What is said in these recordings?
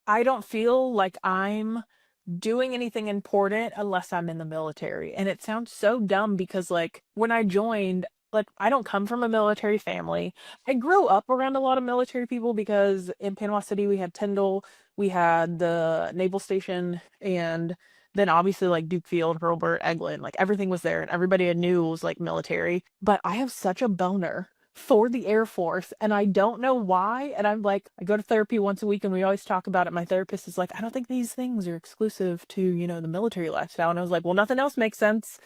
I don't feel like I'm doing anything important unless I'm in the military. And it sounds so dumb because like when I joined, like I don't come from a military family. I grew up around a lot of military people because in Panama City we had Tyndall, we had the naval station, and then obviously like Duke Field, Hurlburt, Eglin, like everything was there and everybody I knew was like military. But I have such a boner for the Air Force, and I don't know why. And I'm like, I go to therapy once a week, and we always talk about it. My therapist is like, I don't think these things are exclusive to, the military lifestyle. And I was like, well, nothing else makes sense.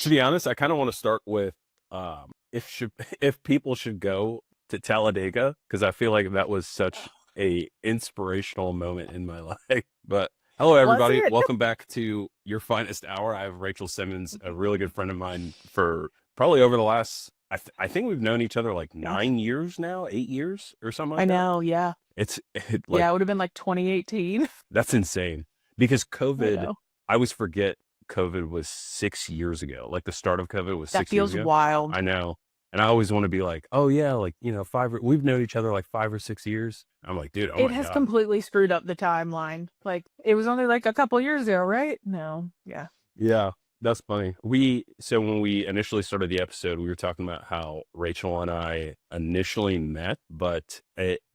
To be honest, I kind of want to start with if people should go to Talladega, because I feel like that was such a inspirational moment in my life. But hello, Was everybody. it? Welcome back to Your Finest Hour. I have Rheachel Simmons, a really good friend of mine for probably over the last, I think we've known each other like Yeah. 9 years now, 8 years or something I like that. know. Yeah. Like, Yeah. It would have been like 2018. that's insane because I COVID, know. I always forget COVID was 6 years ago. Like the start of COVID was That 6 years feels ago. wild. I know. And I always want to be like, oh yeah, like, we've known each other like 5 or 6 years. I'm like, dude, oh It my has God. completely screwed up the timeline. Like, it was only like a couple years ago, right? No. Yeah. Yeah, that's funny. So when we initially started the episode, we were talking about how Rheachel and I initially met, but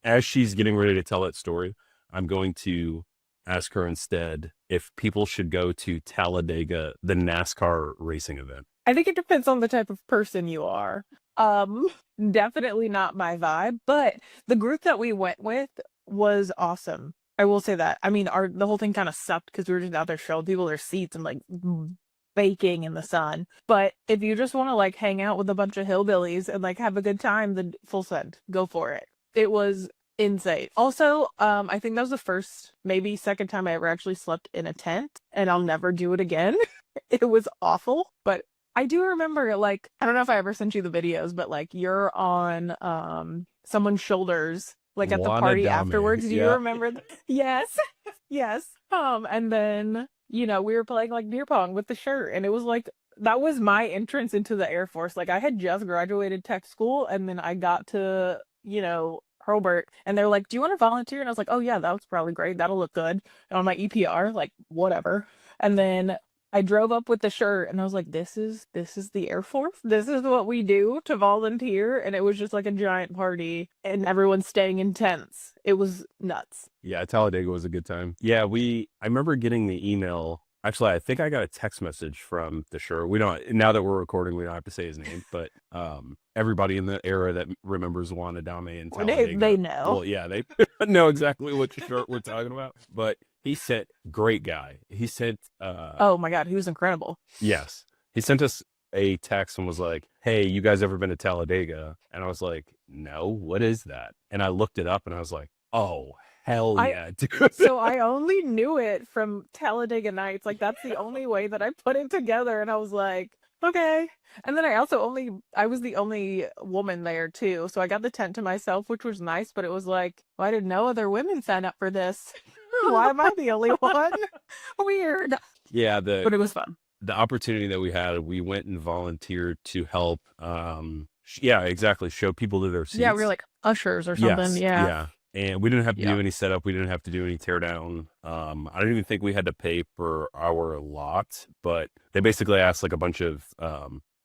as she's getting ready to tell that story, I'm going to ask her instead if people should go to Talladega, the NASCAR racing event. I think it depends on the type of person you are. Um, Definitely not my vibe, but the group that we went with was awesome. I will say that. I mean, the whole thing kind of sucked because we were just out there showing people their seats and like baking in the sun. But if you just want to like hang out with a bunch of hillbillies and like have a good time, then full send, go for it. It was insane. Also, I think that was the first, maybe second time I ever actually slept in a tent, and I'll never do it again. It was awful, but I do remember, like, I don't know if I ever sent you the videos, but like you're on someone's shoulders like at the Juana party Dame. afterwards. Do you Yeah. remember? Yes. Yes. And then, we were playing like beer pong with the shirt, and it was like that was my entrance into the Air Force. Like I had just graduated tech school, and then I got to, Hurlburt, and they're like, "Do you want to volunteer?" And I was like, "Oh yeah, that was probably great. That'll look good." And on my EPR, like whatever. And then I drove up with the shirt, and I was like, this is the Air Force. This is what we do to volunteer." And it was just like a giant party, and everyone's staying in tents. It was nuts. Yeah, Talladega was a good time. Yeah, I remember getting the email. Actually, I think I got a text message from the shirt. We don't, now that we're recording, we don't have to say his name, but everybody in the era that remembers Juan Adame and Well, they Talladega, know. well, yeah, they know exactly what shirt we're talking about. But he sent, great guy. He sent, Oh my God, he was incredible. yes, he sent us a text and was like, "Hey, you guys ever been to Talladega?" And I was like, "No, what is that?" And I looked it up and I was like, "Oh, hell I yeah, dude." So I only knew it from Talladega Nights. Like that's the only way that I put it together, and I was like, okay. And then I was the only woman there too, so I got the tent to myself, which was nice. But it was like, why did no other women sign up for this? Why am I the only one? Weird. Yeah, But it was fun. the opportunity that we had, we went and volunteered to help. Yeah, exactly. Show people to their Yeah, we were seats. like ushers or something. Yes, Yeah. yeah. And we didn't have to Yeah. do any setup. We didn't have to do any tear down. I don't even think we had to pay for our lot, but they basically asked like a bunch of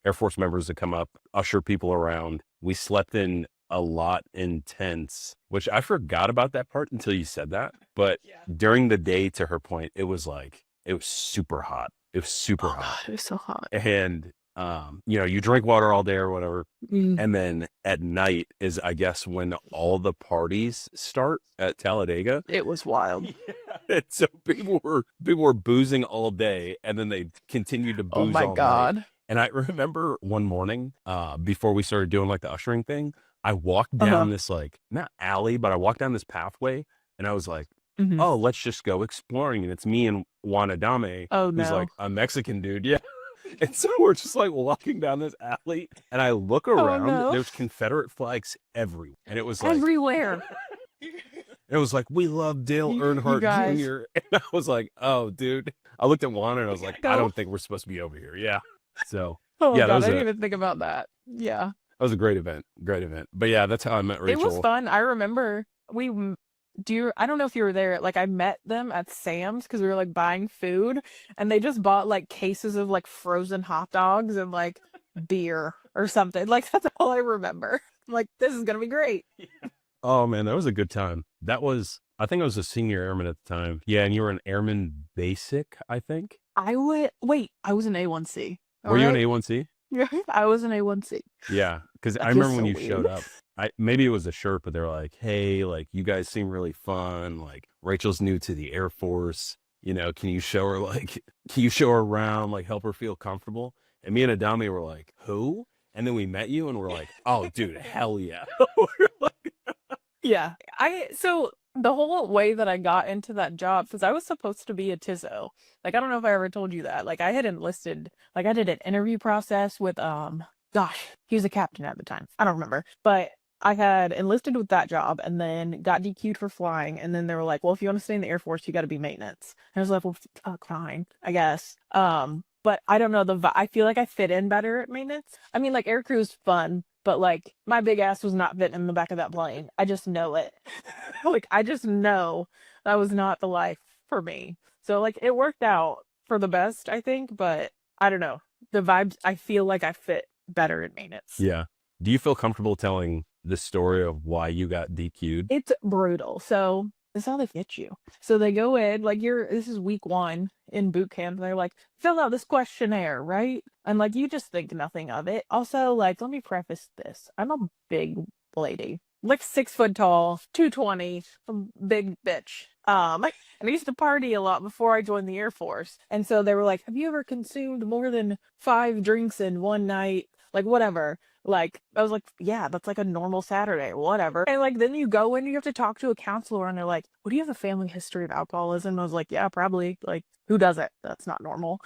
Air Force members to come up, usher people around. We slept in a lot in tents, which I forgot about that part until you said that. But Yeah. during the day, to her point, it was super hot. It was super Oh hot. God, it was so hot. And you drink water all day or whatever. Mm. And then at night is, I guess, when all the parties start at Talladega. It was wild. Yeah. And so people were boozing all day, and then they continued to Oh booze my all night. God. And I remember one morning, before we started doing like the ushering thing, I walked Uh-huh. down this like not alley, but I walked down this pathway, and I was like, Hmm. "Oh, let's just go exploring." And it's me and Juan Adame, Oh who's no. like a Mexican dude. Yeah. And so we're just like walking down this alley, and I look Oh around. no. There's Confederate flags everywhere, and it was like, Everywhere. "We love Dale You Earnhardt guys. Jr." And I was like, "Oh, dude." I looked at Juan and I was like, "I Go. don't think we're supposed to be over here." Yeah. So Oh Yeah, God, I didn't even think about that. Yeah. that was a great event. Great event. But yeah, that's how I met It was Rachel. fun. I remember I don't know if you were there. Like I met them at Sam's because we were like buying food and they just bought like cases of like frozen hot dogs and like beer or something. Like that's all I remember. Like this is gonna be great. Oh man, that was a good time. I think I was a senior airman at the time. Yeah, and you were an airman basic, I think. I was an A1C. All Were you an right. A1C? Yeah, I was an A1C. Yeah, because I That feels remember when so you weird. showed up. I maybe it was a shirt, but they were like, "Hey, like you guys seem really fun. Like Rachel's new to the Air Force. Can you show her can you show her around, like help her feel comfortable?" And me and Adami were like, "Who?" And then we met you, and we're like, "Oh, dude, hell yeah!" We're like, Yeah. So the whole way that I got into that job, because I was supposed to be a TISO. Like I don't know if I ever told you that. Like I had enlisted, like I did an interview process with gosh, he was a captain at the time. I don't remember. But I had enlisted with that job and then got DQ'd for flying. And then they were like, well, if you want to stay in the Air Force, you got to be maintenance. And I was like, well, fuck, fine, I guess. But I don't know I feel like I fit in better at maintenance. I mean, like air crew is fun, but like my big ass was not fitting in the back of that plane. I just know it. Like I just know that was not the life for me. So like it worked out for the best, I think, but I don't know. The vibes, I feel like I fit better in maintenance. yeah. Do you feel comfortable telling the story of why you got DQ'd? It's brutal. So this is how they get you. So they go in, like this is week 1 in boot camp. They're like, fill out this questionnaire, right? And like you just think nothing of it. Also, like, let me preface this. I'm a big lady. Like 6 foot tall, 220, a big bitch. And I used to party a lot before I joined the Air Force. And so they were like, have you ever consumed more than 5 drinks in one night? Like whatever. Like, I was like, yeah, that's like a normal Saturday, whatever. And like, then you go in, you have to talk to a counselor, and they're like, well, do you have a family history of alcoholism? And I was like, yeah, probably. Like, who doesn't? That's not normal.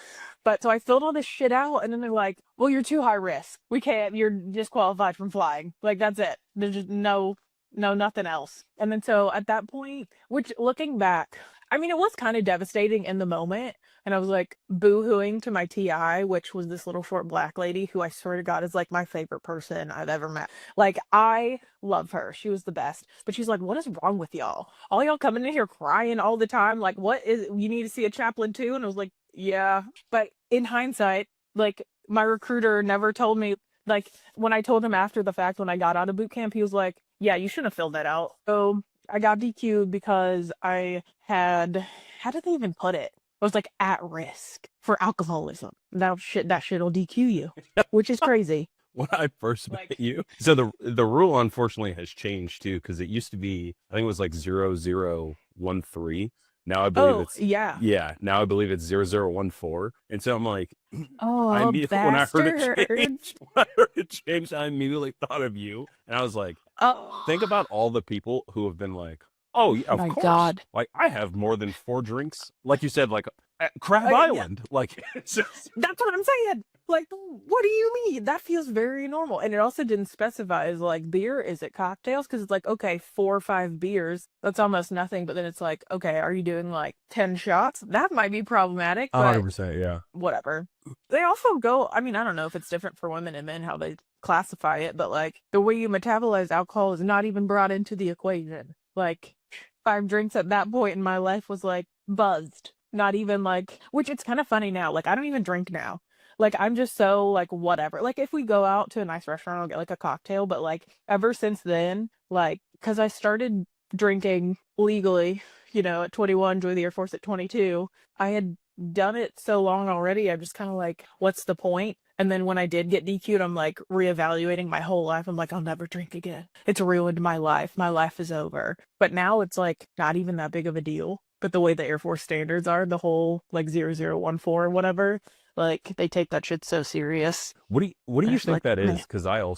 But so I filled all this shit out, and then they're like, well, you're too high risk. We can't, you're disqualified from flying. Like, that's it. There's just nothing else. And then so at that point, which looking back, I mean, it was kind of devastating in the moment. And I was like boo-hooing to my TI, which was this little short black lady who I swear to God is like my favorite person I've ever met. Like, I love her. She was the best. But she's like, what is wrong with y'all? All y'all coming in here crying all the time. Like, you need to see a chaplain too? And I was like, yeah. But in hindsight, like, my recruiter never told me, like, when I told him after the fact, when I got out of boot camp, he was like, yeah, you shouldn't have filled that out. So I got DQ'd because I had, how did they even put it? I was like at risk for alcoholism. That shit'll DQ you, which is crazy. When I first met Like, you. So the rule unfortunately has changed too, because it used to be, I think it was like 0013. Now I believe oh it's yeah. now I believe it's 0014. And so I'm like, Oh, when I heard it bastards. change, I immediately thought of you. And I was like, think Oh about all the people who have been like, oh yeah, of my course. God. Like I have more than 4 drinks. Like you said, like at Crab Yeah, Island. Like it's just, that's what I'm saying. Like, what do you mean? That feels very normal. And it also didn't specify as like beer. Is it cocktails? Because it's like, okay, 4 or 5 beers. That's almost nothing. But then it's like, okay, are you doing like 10 shots? That might be problematic, but 100%. Yeah. whatever. They also go, I mean, I don't know if it's different for women and men, how they classify it, but like the way you metabolize alcohol is not even brought into the equation. Like 5 drinks at that point in my life was like buzzed. Not even like, which it's kind of funny now. Like I don't even drink now. Like I'm just so like whatever. Like if we go out to a nice restaurant, I'll get like a cocktail. But like ever since then, like because I started drinking legally, at 21, joined the Air Force at 22, I had done it so long already. I'm just kind of like, what's the point? And then when I did get DQ'd, I'm like reevaluating my whole life. I'm like, I'll never drink again. It's ruined my life. My life is over. But now it's like not even that big of a deal. But the way the Air Force standards are, the whole like 0014 or whatever, like they take that shit so serious. What do you It's think like, that man. is? Because I'm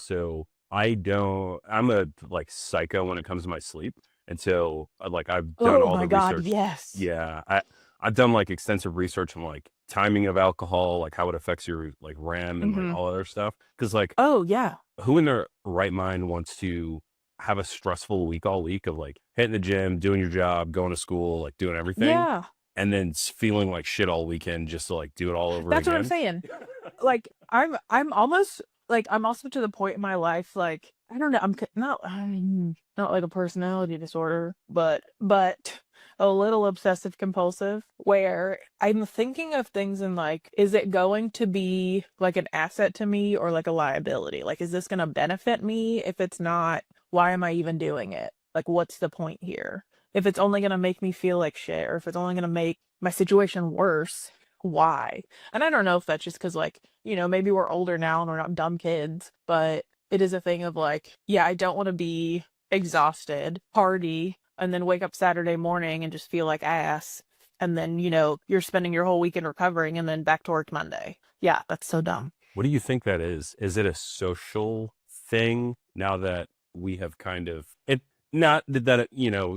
a like psycho when it comes to my sleep, and so like I've done Oh all my the God, research. yes. Yeah, I've done like extensive research on like timing of alcohol, like how it affects your like REM and like Hmm. all other stuff. Because like Oh yeah. who in their right mind wants to have a stressful week all week of like hitting the gym, doing your job, going to school, like doing everything, Yeah. and then feeling like shit all weekend just to like do it all over That's what I'm again. saying. Like I'm almost like I'm also to the point in my life like I don't know I'm not like a personality disorder but a little obsessive compulsive where I'm thinking of things in like is it going to be like an asset to me or like a liability? Like is this going to benefit me? If it's not, why am I even doing it? Like what's the point here? If it's only going to make me feel like shit or if it's only going to make my situation worse, why? And I don't know if that's just because, like, maybe we're older now and we're not dumb kids, but it is a thing of like, yeah, I don't want to be exhausted, party, and then wake up Saturday morning and just feel like ass. And then, you're spending your whole weekend recovering and then back to work Monday. Yeah, that's so dumb. What do you think that is? Is it a social thing now that we have kind of it? Not that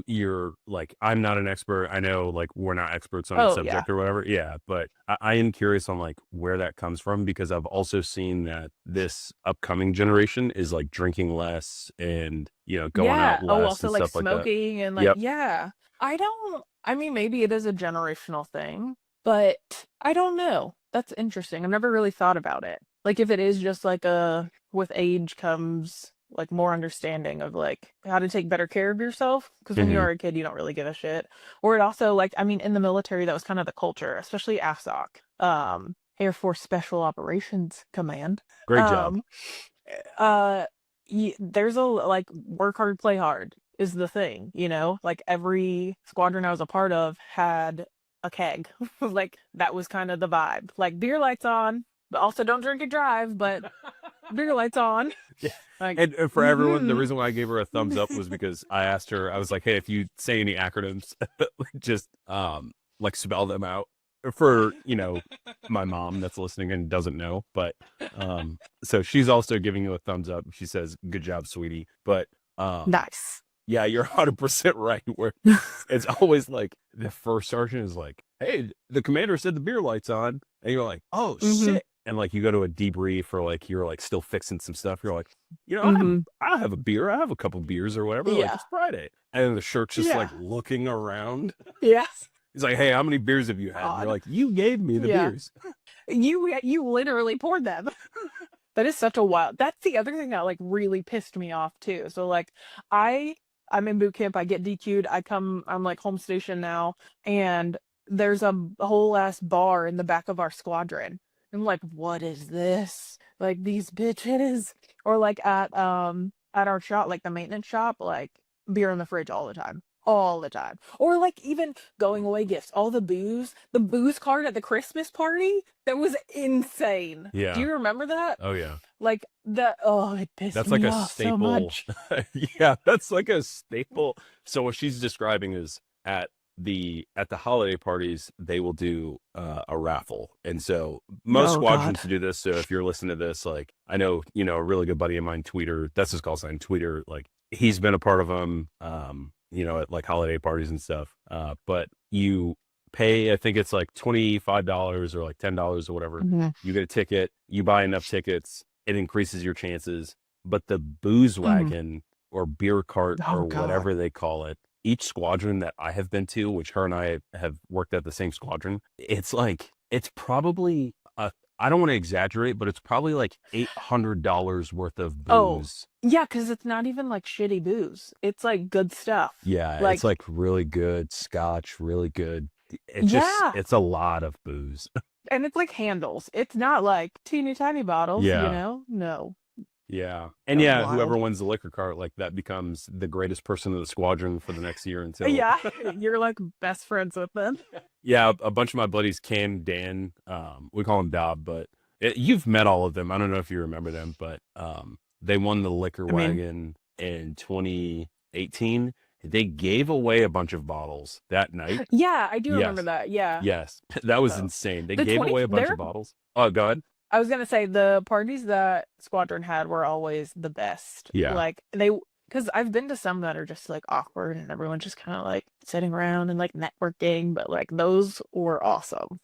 you're like, I'm not an expert. I know like we're not experts on the Oh, yeah. subject or whatever. Yeah, but I am curious on like where that comes from because I've also seen that this upcoming generation is like drinking less and going Yeah. out Oh, less also and like stuff like that. smoking and like, Yep. yeah. I mean, maybe it is a generational thing, but I don't know. That's interesting. I've never really thought about it. Like if it is just like with age comes like more understanding of like how to take better care of yourself. Because when you Hmm. are a kid, you don't really give a shit. Or it also like, I mean, in the military, that was kind of the culture, especially AFSOC, Air Force Special Operations Command. Great job. Um, uh there's a like work hard play hard is the thing, like every squadron I was a part of had a keg. Like that was kind of the vibe, like beer lights on but also don't drink and drive, but beer lights on. Yeah. Like And for everyone, the mm-hmm. reason why I gave her a thumbs up was because I asked her, I was like, hey, if you say any acronyms, just like spell them out for, my mom that's listening and doesn't know. But so she's also giving you a thumbs up. She says, good job, sweetie. But Nice. yeah, you're 100% right. Where it's always like the first sergeant is like, hey, the commander said the beer light's on. And you're like, oh, Mm-hmm. shit. And like you go to a debrief or like you're like still fixing some stuff. You're like, Mm-hmm. I have a beer. I have a couple beers or whatever. Like Yeah. it's Friday. And then the shirt's just like Yeah. looking around. Yeah. He's like, hey, how many beers have you had? And you're God. like, you gave me the Yeah. beers. You literally poured them. That is such a wild. That's the other thing that like really pissed me off too. So like I I'm in boot camp, I get DQ'd, I'm like home station now, and there's a whole ass bar in the back of our squadron. I'm like, what is this? Like these bitches. Or like at our shop, like the maintenance shop, like beer in the fridge all the time. All the time. Or like even going away gifts, all the booze card at the Christmas party, that was insane. Do Yeah. you remember that? Oh, yeah. Like it pissed That's like me a off so staple. much. Yeah, that's like a staple. So what she's describing is at the holiday parties, they will do a raffle. And so most Oh God. squadrons do this. So if you're listening to this, like I know, a really good buddy of mine, Tweeter, that's his call sign, Tweeter, like he's been a part of them at like holiday parties and stuff. But you pay, I think it's like $25 or like $10 or whatever. Hmm. You get a ticket, you buy enough tickets, it increases your chances. But the booze Hmm. wagon or beer cart Oh or God. whatever they call it, each squadron that I have been to, which her and I have worked at the same squadron, it's probably I don't want to exaggerate, but it's probably like $800 worth of Oh booze. yeah, because it's not even like shitty booze. It's like good stuff. Yeah, it's Like like really good scotch, really good. yeah, It's a lot of booze. and it's like handles. It's not like teeny tiny bottles. Yeah. No, Yeah. And that was yeah, whoever wild. wins the liquor cart, like that becomes the greatest person in the squadron for the next year until Yeah, you're like best friends with them. yeah, a bunch of my buddies, Cam, Dan, we call him Dob, but you've met all of them. I don't know if you remember them, but they won the liquor I mean, wagon in 2018. They gave away a bunch of bottles that night. yeah, I do remember Yes. that. Yeah. Yes. That was Oh, insane. They the gave 20 away a bunch there of bottles. Oh, go ahead. I was gonna say the parties that Squadron had were always the best. Yeah. Like because I've been to some that are just like awkward and everyone's just kind of like sitting around and like networking, but like those were awesome.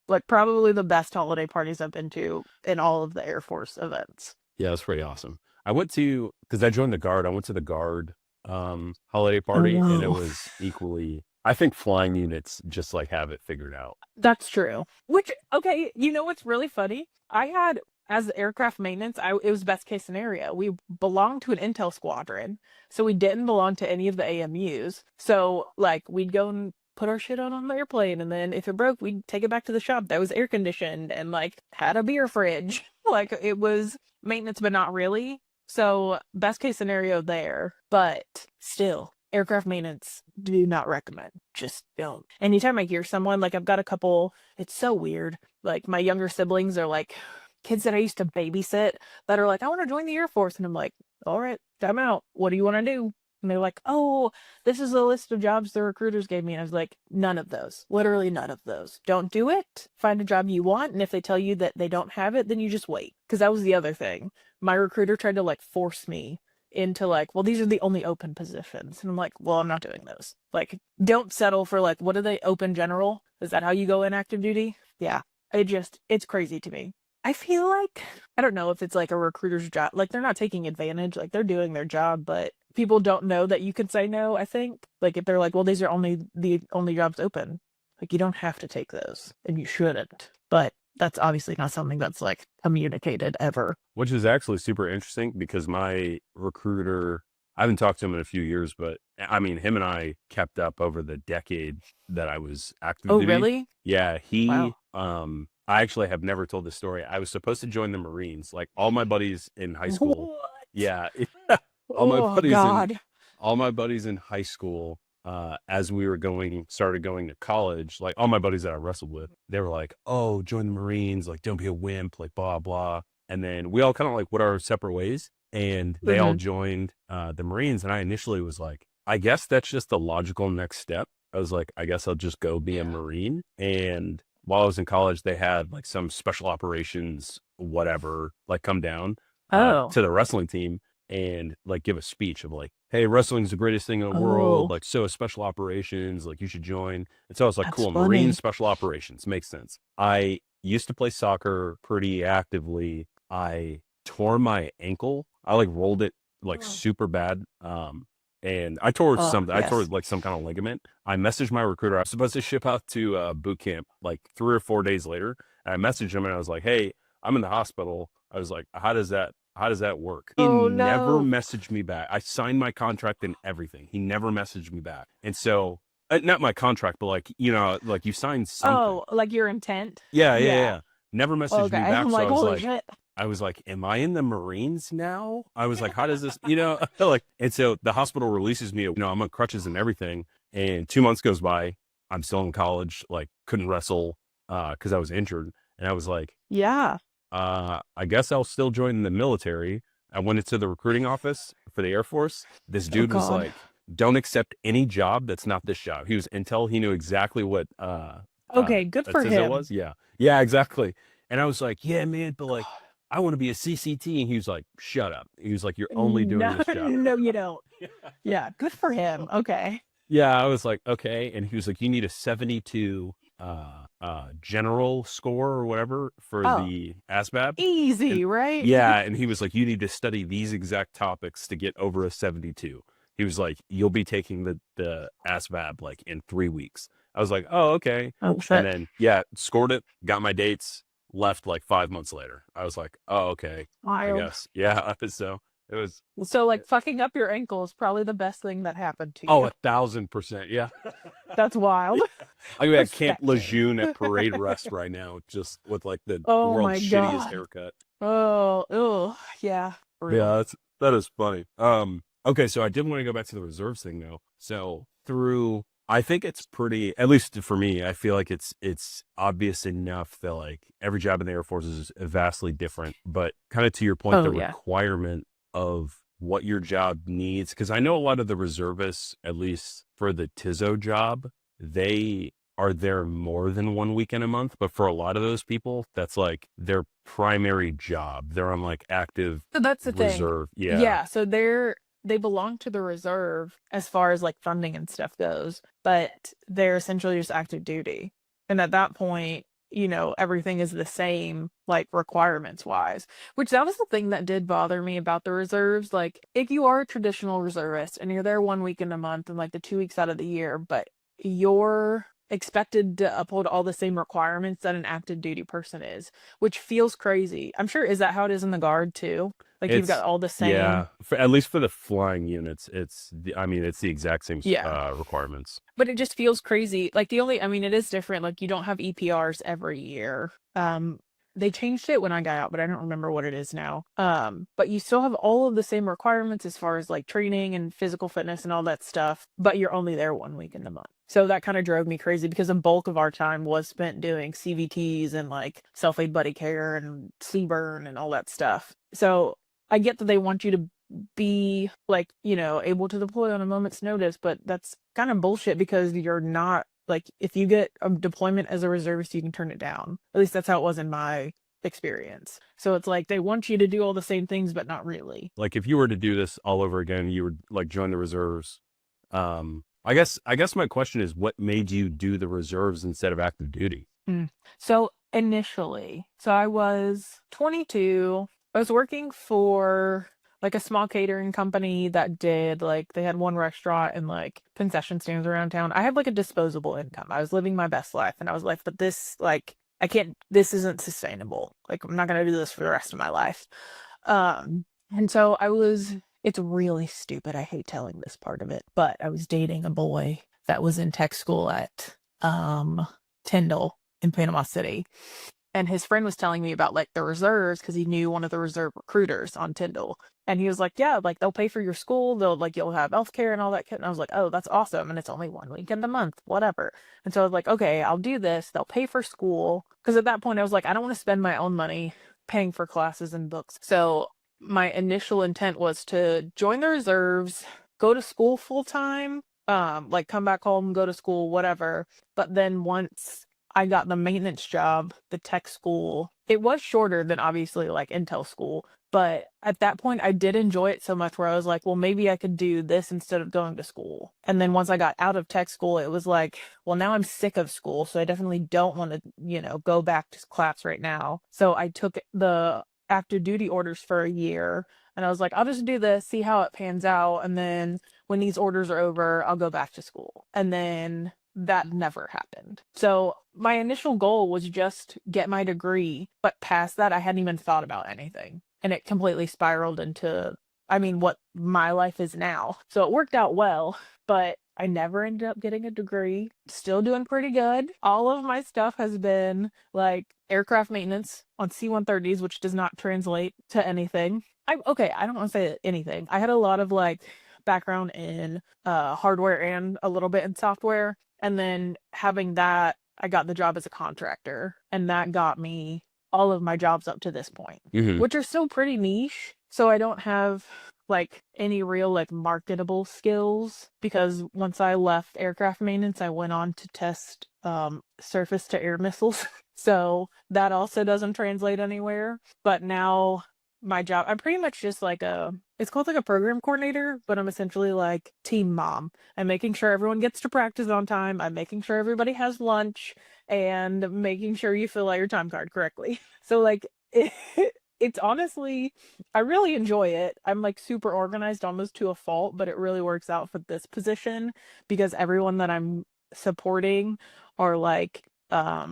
Like probably the best holiday parties I've been to in all of the Air Force events. Yeah, that's pretty awesome. I went because I joined the Guard. I went to the Guard holiday Oh party and it no. was equally I think flying units just like have it figured out. That's true. Which, okay, you know what's really funny? I had, as aircraft maintenance, it was best case scenario. We belonged to an intel squadron, so we didn't belong to any of the AMUs. So, like, we'd go and put our shit on the airplane, and then if it broke, we'd take it back to the shop that was air conditioned and, like, had a beer fridge. Like, it was maintenance, but not really. So, best case scenario there, but still. Aircraft maintenance, do not recommend. Just don't. Anytime I hear someone, like I've got a couple, it's so weird. Like my younger siblings are like kids that I used to babysit that are like, I want to join the Air Force. And I'm like, all right, time out. What do you want to do? And they're like, oh, this is a list of jobs the recruiters gave me. And I was like, none of those. Literally none of those. Don't do it. Find a job you want. And if they tell you that they don't have it, then you just wait. Because that was the other thing. My recruiter tried to like force me into like, well, these are the only open positions. And I'm like, well, I'm not doing those. Like, don't settle for like, what are they, open general? Is that how you go in active duty? Yeah. It's crazy to me. I feel like, I don't know if it's like a recruiter's job. Like, they're not taking advantage. Like, they're doing their job, but people don't know that you can say no, I think. Like, if they're like, well, these are the only jobs open. Like, you don't have to take those, and you shouldn't. But that's obviously not something that's like communicated ever. Which is actually super interesting because my recruiter, I haven't talked to him in a few years, but I mean, him and I kept up over the decade that I was active Oh, duty. really? Yeah, Wow. I actually have never told this story. I was supposed to join the Marines, like all my buddies in high school. What? Yeah, all my Oh, buddies in God. all my buddies in high school, as we were started going to college, like all my buddies that I wrestled with, they were like, oh, join the Marines, like don't be a wimp, like blah, blah. And then we all kind of like went our separate ways and they all Hmm. joined the Marines. And I initially was like, I guess that's just the logical next step. I was like, I guess I'll just go be a Marine. And while I was in college, they had like some special operations, whatever, like come down Oh. to the wrestling team and like give a speech of like, hey, wrestling's the greatest thing in the world. Oh, Like, so is special operations. Like, you should join. And so I was like, that's cool, Marine funny. special operations makes sense. I used to play soccer pretty actively. I tore my ankle. I like rolled it like super bad. And I tore Oh, something. I tore yes. like some kind of ligament. I messaged my recruiter. I was supposed to ship out to boot camp like 3 or 4 days later. And I messaged him and I was like, hey, I'm in the hospital. I was like, how does that work? He Oh, never no. messaged me back. I signed my contract and everything. He never messaged me back. And so, not my contract, but like, like you signed something. Oh, like your intent? Yeah, yeah, Yeah. yeah. Never messaged Okay. me back. I'm So like, holy shit. I was like, am I in the Marines now? I was like, how does this, like, and so the hospital releases me, I'm on crutches and everything. And 2 months goes by. I'm still in college, like couldn't wrestle, cause I was injured. And I was like, Yeah. I guess I'll still join the military. I went into the recruiting office for the Air Force. This Oh, dude was God. like, don't accept any job that's not this job. He was intel. He knew exactly what Okay, good a for TISO him. was. Yeah. Yeah, exactly. And I was like, yeah, man, but like, I want to be a CCT. And he was like, shut up. He was like, you're only doing No, this job. no, you don't. Yeah, good for him. Okay. Yeah, I was like, okay. And he was like, you need a 72 general score or whatever for Oh, the ASVAB. And easy, right? yeah, and he was like, you need to study these exact topics to get over a 72. He was like, you'll be taking the ASVAB like in 3 weeks. I was like, oh, okay. Oh, And shit. then yeah, scored it, got my dates, left like 5 months later. I was like, oh, okay, I Wild. guess. Yeah. So it was So, like, fucking up your ankle is probably the best thing that happened to oh, you. 1,000%. Yeah. That's wild. I'm at Camp Respecting. Lejeune at Parade Rest right now, just with like the Oh world's my shittiest God. haircut. Oh, yeah. Brutal. Yeah, that is funny. Okay, so I did want to go back to the reserves thing though. So I think it's pretty, at least for me, I feel like it's obvious enough that like every job in the Air Force is vastly different. But kind of to your point, Oh, the yeah. requirement of what your job needs, because I know a lot of the reservists, at least for the TISO job, they are there more than 1 weekend a month. But for a lot of those people, that's like their primary job. They're on like active So that's the thing. reserve. Yeah. Yeah, so they belong to the reserve as far as like funding and stuff goes, but they're essentially just active duty. And at that point, everything is the same, like requirements wise, which that was the thing that did bother me about the reserves. Like, if you are a traditional reservist and you're there 1 week in a month and like the 2 weeks out of the year, but you're expected to uphold all the same requirements that an active duty person is, which feels crazy. I'm sure, is that how it is in the Guard too? Like you've got It's all the same. yeah, at least for the flying units, I mean, it's the exact same Yeah. requirements. But it just feels crazy. Like the only, I mean, it is different. Like you don't have EPRs every year. They changed it when I got out, but I don't remember what it is now. But you still have all of the same requirements as far as like training and physical fitness and all that stuff, but you're only there 1 week in the month. So that kind of drove me crazy because the bulk of our time was spent doing CVTs and like self-aid buddy care and CBurn and all that stuff. So I get that they want you to be like, able to deploy on a moment's notice, but that's kind of bullshit because you're not like, if you get a deployment as a reservist, you can turn it down. At least that's how it was in my experience. So it's like they want you to do all the same things, but not really. Like if you were to do this all over again, you would like join the reserves. I guess my question is, what made you do the reserves instead of active duty? So initially, I was 22. I was working for like a small catering company that did like, they had one restaurant and like concession stands around town. I had like a disposable income. I was living my best life and I was like, but this, like, I can't, this isn't sustainable. Like, I'm not going to do this for the rest of my life. And so it's really stupid. I hate telling this part of it, but I was dating a boy that was in tech school at Tyndall in Panama City. And his friend was telling me about like the reserves because he knew one of the reserve recruiters on Tyndall. And he was like, yeah, like they'll pay for your school. They'll like, you'll have healthcare and all that. And I was like, oh, that's awesome. And it's only 1 week in the month, whatever. And so I was like, okay, I'll do this. They'll pay for school. Because at that point I was like, I don't want to spend my own money paying for classes and books. So my initial intent was to join the reserves, go to school full time, like come back home, go to school, whatever. But then once I got the maintenance job, the tech school, it was shorter than obviously like Intel school. But at that point, I did enjoy it so much where I was like, well, maybe I could do this instead of going to school. And then once I got out of tech school, it was like, well, now I'm sick of school. So I definitely don't want to, go back to class right now. So I took the active duty orders for a year. And I was like, I'll just do this, see how it pans out. And then when these orders are over, I'll go back to school. And then that never happened. So my initial goal was just get my degree, but past that, I hadn't even thought about anything. And it completely spiraled into, I mean, what my life is now. So it worked out well, but I never ended up getting a degree. Still doing pretty good. All of my stuff has been like aircraft maintenance on C-130s, which does not translate to anything. I don't want to say anything. I had a lot of like background in hardware and a little bit in software. And then having that, I got the job as a contractor, and that got me all of my jobs up to this point, which are still pretty niche. So I don't have like any real like marketable skills because once I left aircraft maintenance, I went on to test surface to air missiles. So that also doesn't translate anywhere. But now my job, I'm pretty much just like it's called like a program coordinator, but I'm essentially like team mom. I'm making sure everyone gets to practice on time. I'm making sure everybody has lunch and making sure you fill out your time card correctly. So like it's honestly, I really enjoy it. I'm like super organized almost to a fault, but it really works out for this position because everyone that I'm supporting are like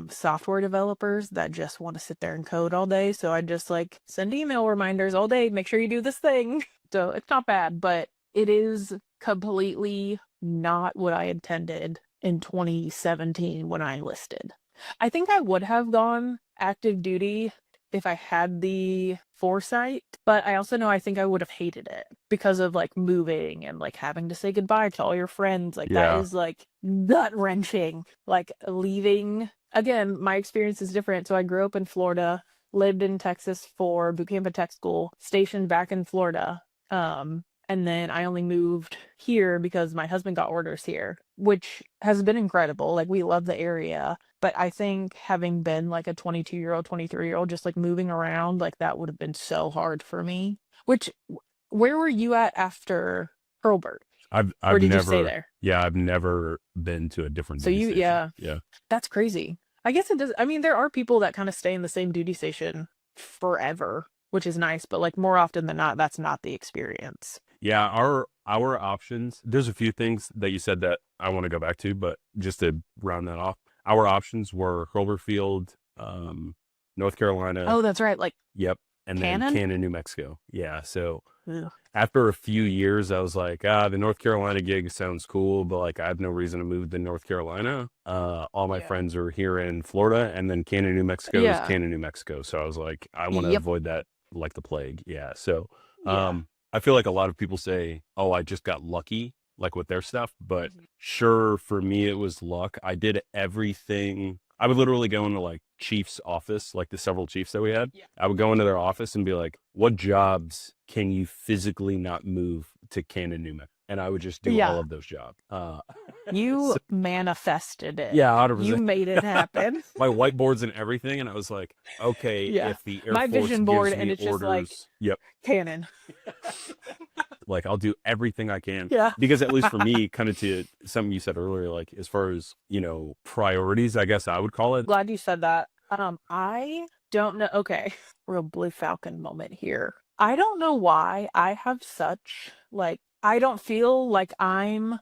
software developers that just want to sit there and code all day. So I just like send email reminders all day, make sure you do this thing. So it's not bad, but it is completely not what I intended in 2017 when I enlisted. I think I would have gone active duty if I had the foresight, but I also know I think I would have hated it because of like moving and like having to say goodbye to all your friends. Like that is like gut wrenching. Like leaving again, my experience is different. So I grew up in Florida, lived in Texas for boot camp and tech school, stationed back in Florida. And then I only moved here because my husband got orders here, which has been incredible. Like we love the area. But I think having been like a 22-year-old, 23-year-old, just like moving around, like that would have been so hard for me. Where were you at after Hurlburt? I've Or did you stay never, there? yeah, I've never been to a different So duty station. yeah, that's crazy. I guess it does. I mean, there are people that kind of stay in the same duty station forever, which is nice, but like more often than not, that's not the experience. Yeah, our options, there's a few things that you said that I want to go back to, but just to round that off, our options were Cloverfield, North Carolina, Oh, that's right. Like yep, and then Cannon? Canton, New Mexico. Yeah, so Ugh. after a few years, I was like, the North Carolina gig sounds cool, but like I have no reason to move to North Carolina. All my Yeah. friends are here in Florida, and then Canton, New Mexico is Yeah. Canton, New Mexico. So I was like, I want to Yep. avoid that like the plague. Yeah. So Yeah. I feel like a lot of people say, oh, I just got lucky, like with their stuff. But Mhm. sure, for me, it was luck. I did everything. I would literally go into like Chief's office, like the several Chiefs that we had. Yeah. I would go into their office and be like, what jobs can you physically not move to Canton, New Mexico? And I would just do all Yeah. of those jobs. You So, manifested it. yeah, You 100%. made it happen. My whiteboards and everything. And I was like, okay, Yeah. if the Air My Force vision board, gives and me it's just like orders, yep, Cannon. like I'll do everything I can. Yeah. Because at least for me, kind of to something you said earlier, like as far as, priorities, I guess I would call it. Glad you said that. I don't know. Okay. Real Blue Falcon moment here. I don't know why I have such, like, I don't feel like I'm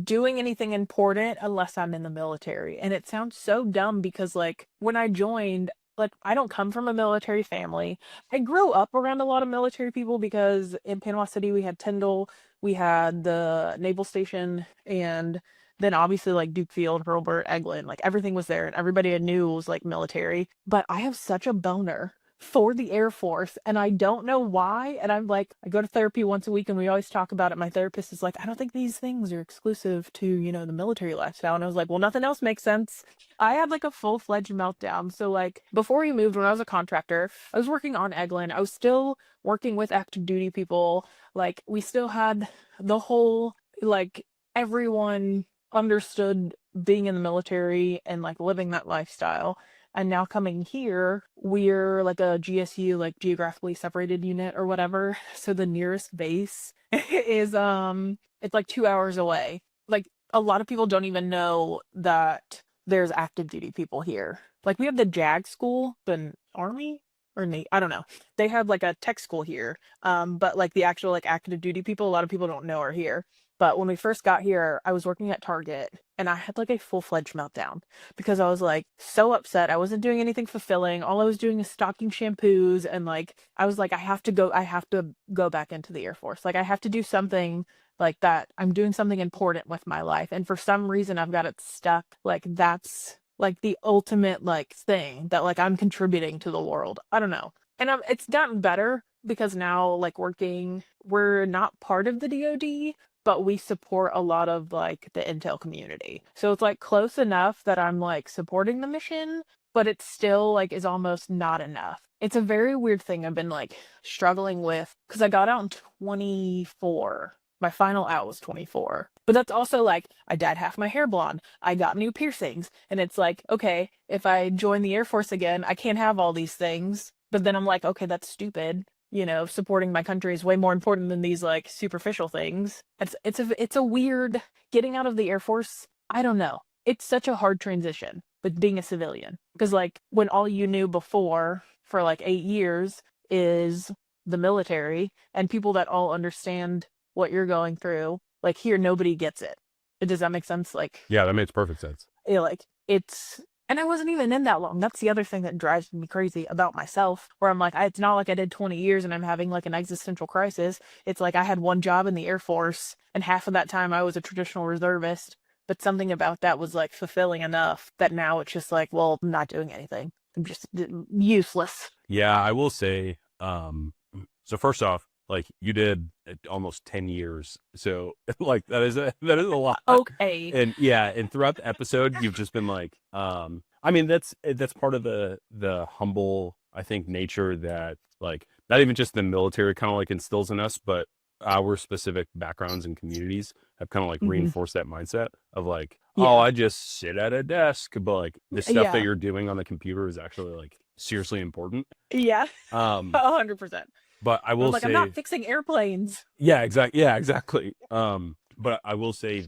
doing anything important unless I'm in the military. And it sounds so dumb because, like, when I joined, like, I don't come from a military family. I grew up around a lot of military people because in Panama City we had Tyndall, we had the naval station, and then obviously like Duke Field, Hurlburt, Eglin, like everything was there and everybody I knew was like military. But I have such a boner for the Air Force, and I don't know why. And I'm like, I go to therapy once a week, and we always talk about it. My therapist is like, I don't think these things are exclusive to, the military lifestyle. And I was like, well, nothing else makes sense. I had like a full-fledged meltdown. So like before we moved, when I was a contractor, I was working on Eglin. I was still working with active duty people. Like we still had the whole, like, everyone understood being in the military and like living that lifestyle. And now coming here, we're like a GSU, like geographically separated unit or whatever. So the nearest base is it's like 2 hours away. Like a lot of people don't even know that there's active duty people here. Like we have the JAG school, the Army or Navy, I don't know. They have like a tech school here. But like the actual like active duty people, a lot of people don't know are here. But when we first got here, I was working at Target and I had like a full-fledged meltdown because I was like so upset. I wasn't doing anything fulfilling. All I was doing is stocking shampoos, and like I was like, I have to go back into the Air Force. Like I have to do something like that. I'm doing something important with my life. And for some reason I've got it stuck. Like that's like the ultimate like thing that like I'm contributing to the world. I don't know. And it's gotten better because now like we're not part of the DoD, but we support a lot of like the intel community. So it's like close enough that I'm like supporting the mission, but it still like is almost not enough. It's a very weird thing I've been like struggling with because I got out in 24. My final out was 24. But that's also like I dyed half my hair blonde. I got new piercings. And it's like, okay, if I join the Air Force again, I can't have all these things. But then I'm like, okay, that's stupid. Supporting my country is way more important than these like superficial things. It's a weird getting out of the Air Force. I don't know. It's such a hard transition with being a civilian because like when all you knew before for like 8 years is the military and people that all understand what you're going through, like here nobody gets it. Does that make sense? Like Yeah, that makes perfect sense. like it's and I wasn't even in that long. That's the other thing that drives me crazy about myself, where I'm like, it's not like I did 20 years and I'm having like an existential crisis. It's like I had one job in the Air Force, and half of that time I was a traditional reservist. But something about that was like fulfilling enough that now it's just like, well, I'm not doing anything. I'm just useless. Yeah, I will say, so first off, like you did almost 10 years. So like that is a lot. Okay. And yeah, and throughout the episode, you've just been like, I mean, that's part of the humble, I think, nature that like not even just the military kind of like instills in us, but our specific backgrounds and communities have kind of like Hmm. reinforced that mindset of like, oh, Yeah. I just sit at a desk, but like the stuff that Yeah. you're doing on the computer is actually like seriously important. Yeah. Um, 100%. but I I'm will like, I'm not say, fixing airplanes. yeah, exactly. But I will say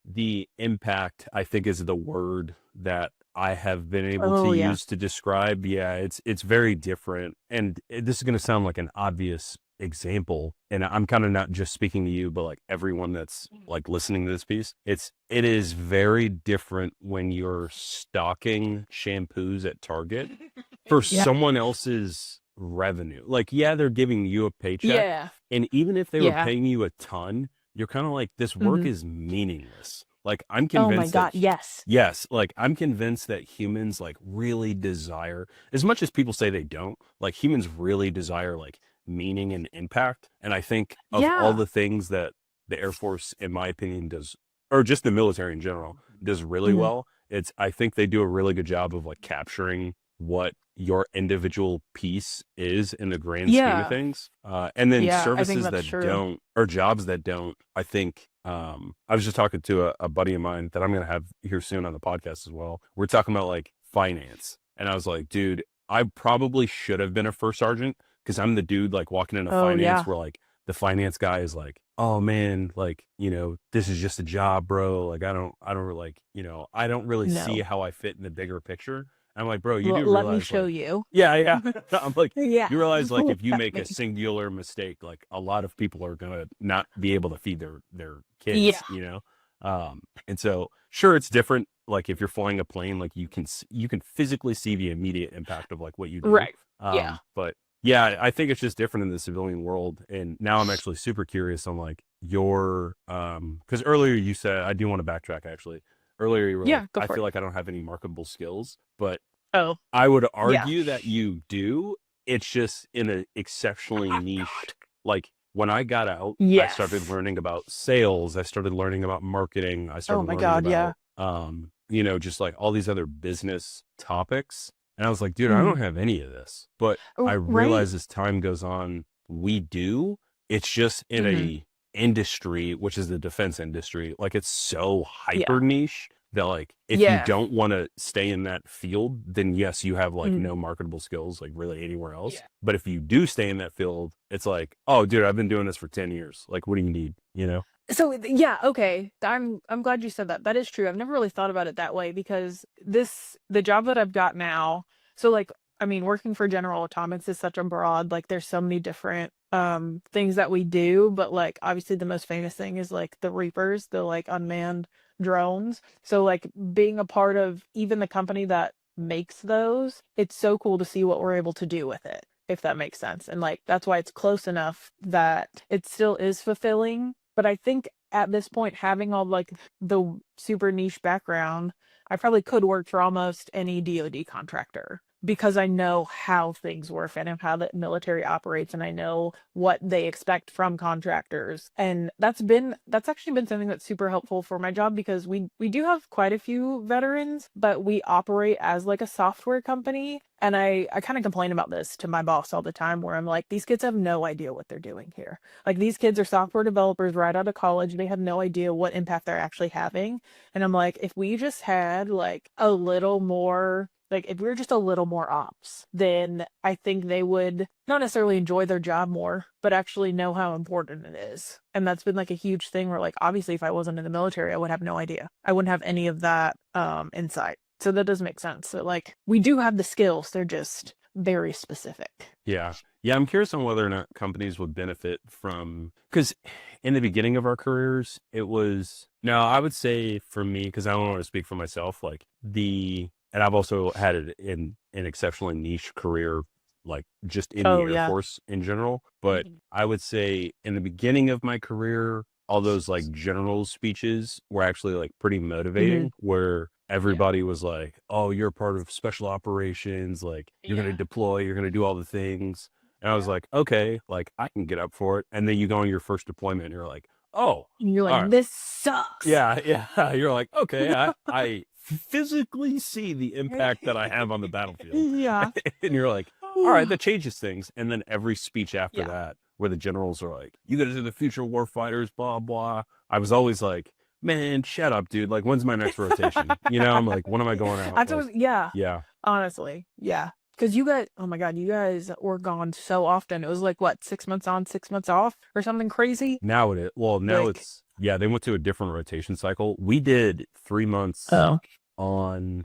the impact, I think, is the word that I have been able Oh, to yeah. use to describe. Yeah, it's very different. And this is going to sound like an obvious example, and I'm kind of not just speaking to you, but like everyone that's like listening to this piece, it is very different when you're stocking shampoos at Target for Yeah. someone else's revenue. Like, yeah, they're giving you a paycheck, Yeah. and even if they were Yeah. paying you a ton, you're kind of like, this work Hmm. is meaningless. Like, I'm Oh my convinced that God. Yes. yes, like I'm convinced that humans like really desire, as much as people say they don't, like humans really desire like meaning and impact. And I think of all Yeah. the things that the Air Force, in my opinion, does, or just the military in general, does really Hmm. well, I think they do a really good job of like capturing what your individual piece is in the grand scheme of Yeah. things. And then Yeah. I think services that's that true. don't, or jobs that don't, I think, I was just talking to a buddy of mine that I'm going to have here soon on the podcast as well. We're talking about like finance. And I was like, dude, I probably should have been a first sergeant because I'm the dude like walking into Oh finance yeah. where like the finance guy is like, oh man, like, this is just a job, bro. Like, I don't really see No. how I fit in the bigger picture. I'm like, bro, you Well, do let me realize show like, you. yeah, yeah. I'm like, Yeah. you realize like if you Let make a me. singular mistake, like a lot of people are gonna not be able to feed their Yeah. kids, and so sure it's different. Like if you're flying a plane, like you can physically see the immediate impact of like what you do. Right. Yeah. But yeah, I think it's just different in the civilian world. And now I'm actually super curious on like your because earlier you said, I do want to backtrack actually. Earlier you were like, Yeah. Go I for it. feel like I don't have any marketable skills, but Oh I would yeah. argue that you do. It's just in an exceptionally niche. Like when I got out, I started Yes. learning about sales. I started learning about marketing. I Oh started my learning God. Yeah. about, just like all these other business topics. And I was like, dude, I Mhm. don't have any of this. But I Right. realize as time goes on, we do. It's just in Hmm. a industry, which is the defense industry. Like it's so Yeah. hyper niche that like if you Yeah. don't want to stay in that field, then yes, you have like Mhm. no marketable skills like really anywhere else. Yeah. But if you do stay in that field, it's like, oh dude, I've been doing this for 10 years. Like what do you need? You know? So yeah, okay. I'm glad you said that. That is true. I've never really thought about it that way because the job that I've got now, so like I mean, working for General Atomics is such a broad, like there's so many different things that we do, but like obviously the most famous thing is like the Reapers, the like unmanned drones. So like being a part of even the company that makes those, it's so cool to see what we're able to do with it, if that makes sense. And like that's why it's close enough that it still is fulfilling. But I think at this point, having all like the super niche background, I probably could work for almost any DoD contractor because I know how things work and how the military operates and I know what they expect from contractors. And that's actually been something that's super helpful for my job because we do have quite a few veterans, but we operate as like a software company. And I kind of complain about this to my boss all the time where I'm like, these kids have no idea what they're doing here. Like these kids are software developers right out of college. They have no idea what impact they're actually having. And I'm like, if we just had like a little more, like if we were just a little more ops, then I think they would not necessarily enjoy their job more, but actually know how important it is. And that's been like a huge thing where like obviously if I wasn't in the military, I would have no idea. I wouldn't have any of that insight. So that does make sense. So like we do have the skills, they're just very specific. Yeah. Yeah. I'm curious on whether or not companies would benefit from, because in the beginning of our careers, it was, no, I would say for me, because I don't want to speak for myself, like and I've also had it in an exceptionally niche career, like just in the Oh Air yeah. Force in general. But I would say in the beginning of my career, all those like general speeches were actually like pretty Mm-hmm. motivating, where everybody was like, oh, you're part of special operations, like you're going to Yeah. deploy, you're going to do all the things. And I was Yeah. like, okay, like I can get up for it. And then you go on your first deployment and you're like, oh, And you're all like, right. this sucks. Yeah, yeah. You're like, okay, I physically see the impact that I have on the battlefield. Yeah. And you're like, all right, that changes things. And then every speech after Yeah. that, where the generals are like, you guys are the future war fighters, blah, blah. I was always like, man, shut up, dude. Like, when's my next rotation? I'm like, when am I going out? That's Like, what, yeah, yeah. honestly. Yeah. Because you guys, oh my God, you guys were gone so often. It was like, what, 6 months on, 6 months off or something crazy? Now it is. Well, now Like, it's, yeah, they went to a different rotation cycle. We did 3 months oh, on,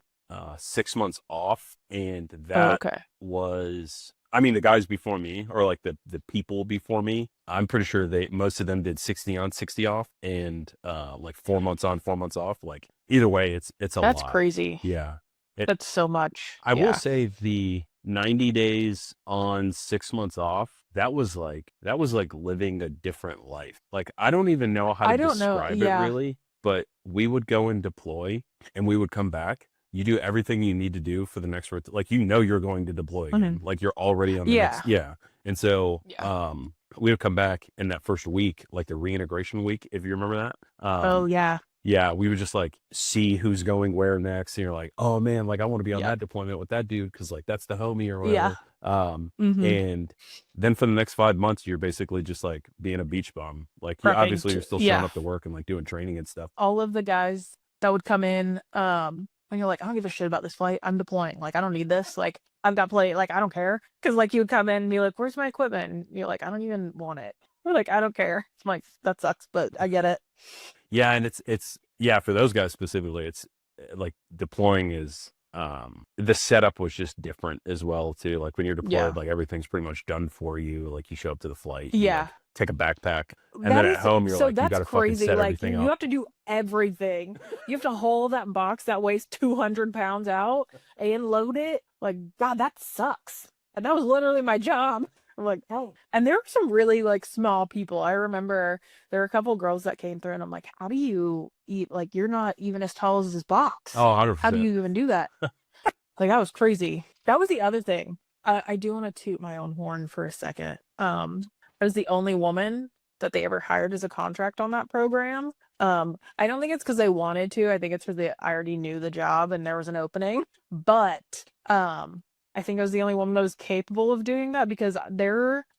6 months off. And oh, that okay. was, I mean, the guys before me, or like the people before me, I'm pretty sure most of them did 60 on, 60 off, and like 4 months on, 4 months off. Like either way, it's a That's lot. crazy. Yeah. That's so much. I will Yeah. say the 90 days on, 6 months off, that was like living a different life. Like I don't even know how to I don't know. describe it Yeah. really, but we would go and deploy and we would come back. You do everything you need to do for the next like you're going to deploy again. Mhm. Like you're already on the Yeah. next, yeah. And so Yeah. we would come back in that first week, like the reintegration week, if you remember that. Oh yeah. Yeah, we would just like see who's going where next, and you're like, oh man, like I want to be on Yep. that deployment with that dude because like that's the homie or Yeah. whatever. Mm-hmm. And then for the next 5 months, you're basically just like being a beach bum. Like you Prepping. obviously you're still showing Yeah. up to work and like doing training and stuff. All of the guys that would come in, when you're like, I don't give a shit about this flight. I'm deploying. Like, I don't need this. Like, I've got play. Like, I don't care. Because like you would come in and be like, where's my equipment? And you're like, I don't even want it. We're like, I don't care. It's like, that sucks, but I get it. Yeah, and it's yeah, for those guys specifically, it's like deploying is the setup was just different as well too. Like when you're deployed, Yeah. like everything's pretty much done for you. Like you show up to the flight, you Yeah. like take a backpack, and That then at is home you're so like you that's got to fucking crazy. set Like everything you up. have to do everything. You have to haul that box that weighs 200 pounds out and load it. Like, God, that sucks. And that was literally my job. I'm like, oh. And there were some really like small people. I remember there were a couple girls that came through and I'm like, how do you eat? Like, you're not even as tall as this box. Oh, 100%. How do you even do that? Like, that was crazy. That was the other thing. I do want to toot my own horn for a second. I was the only woman that they ever hired as a contract on that program. I don't think it's because they wanted to. I think it's because I already knew the job and there was an opening. But I think I was the only woman that was capable of doing that because I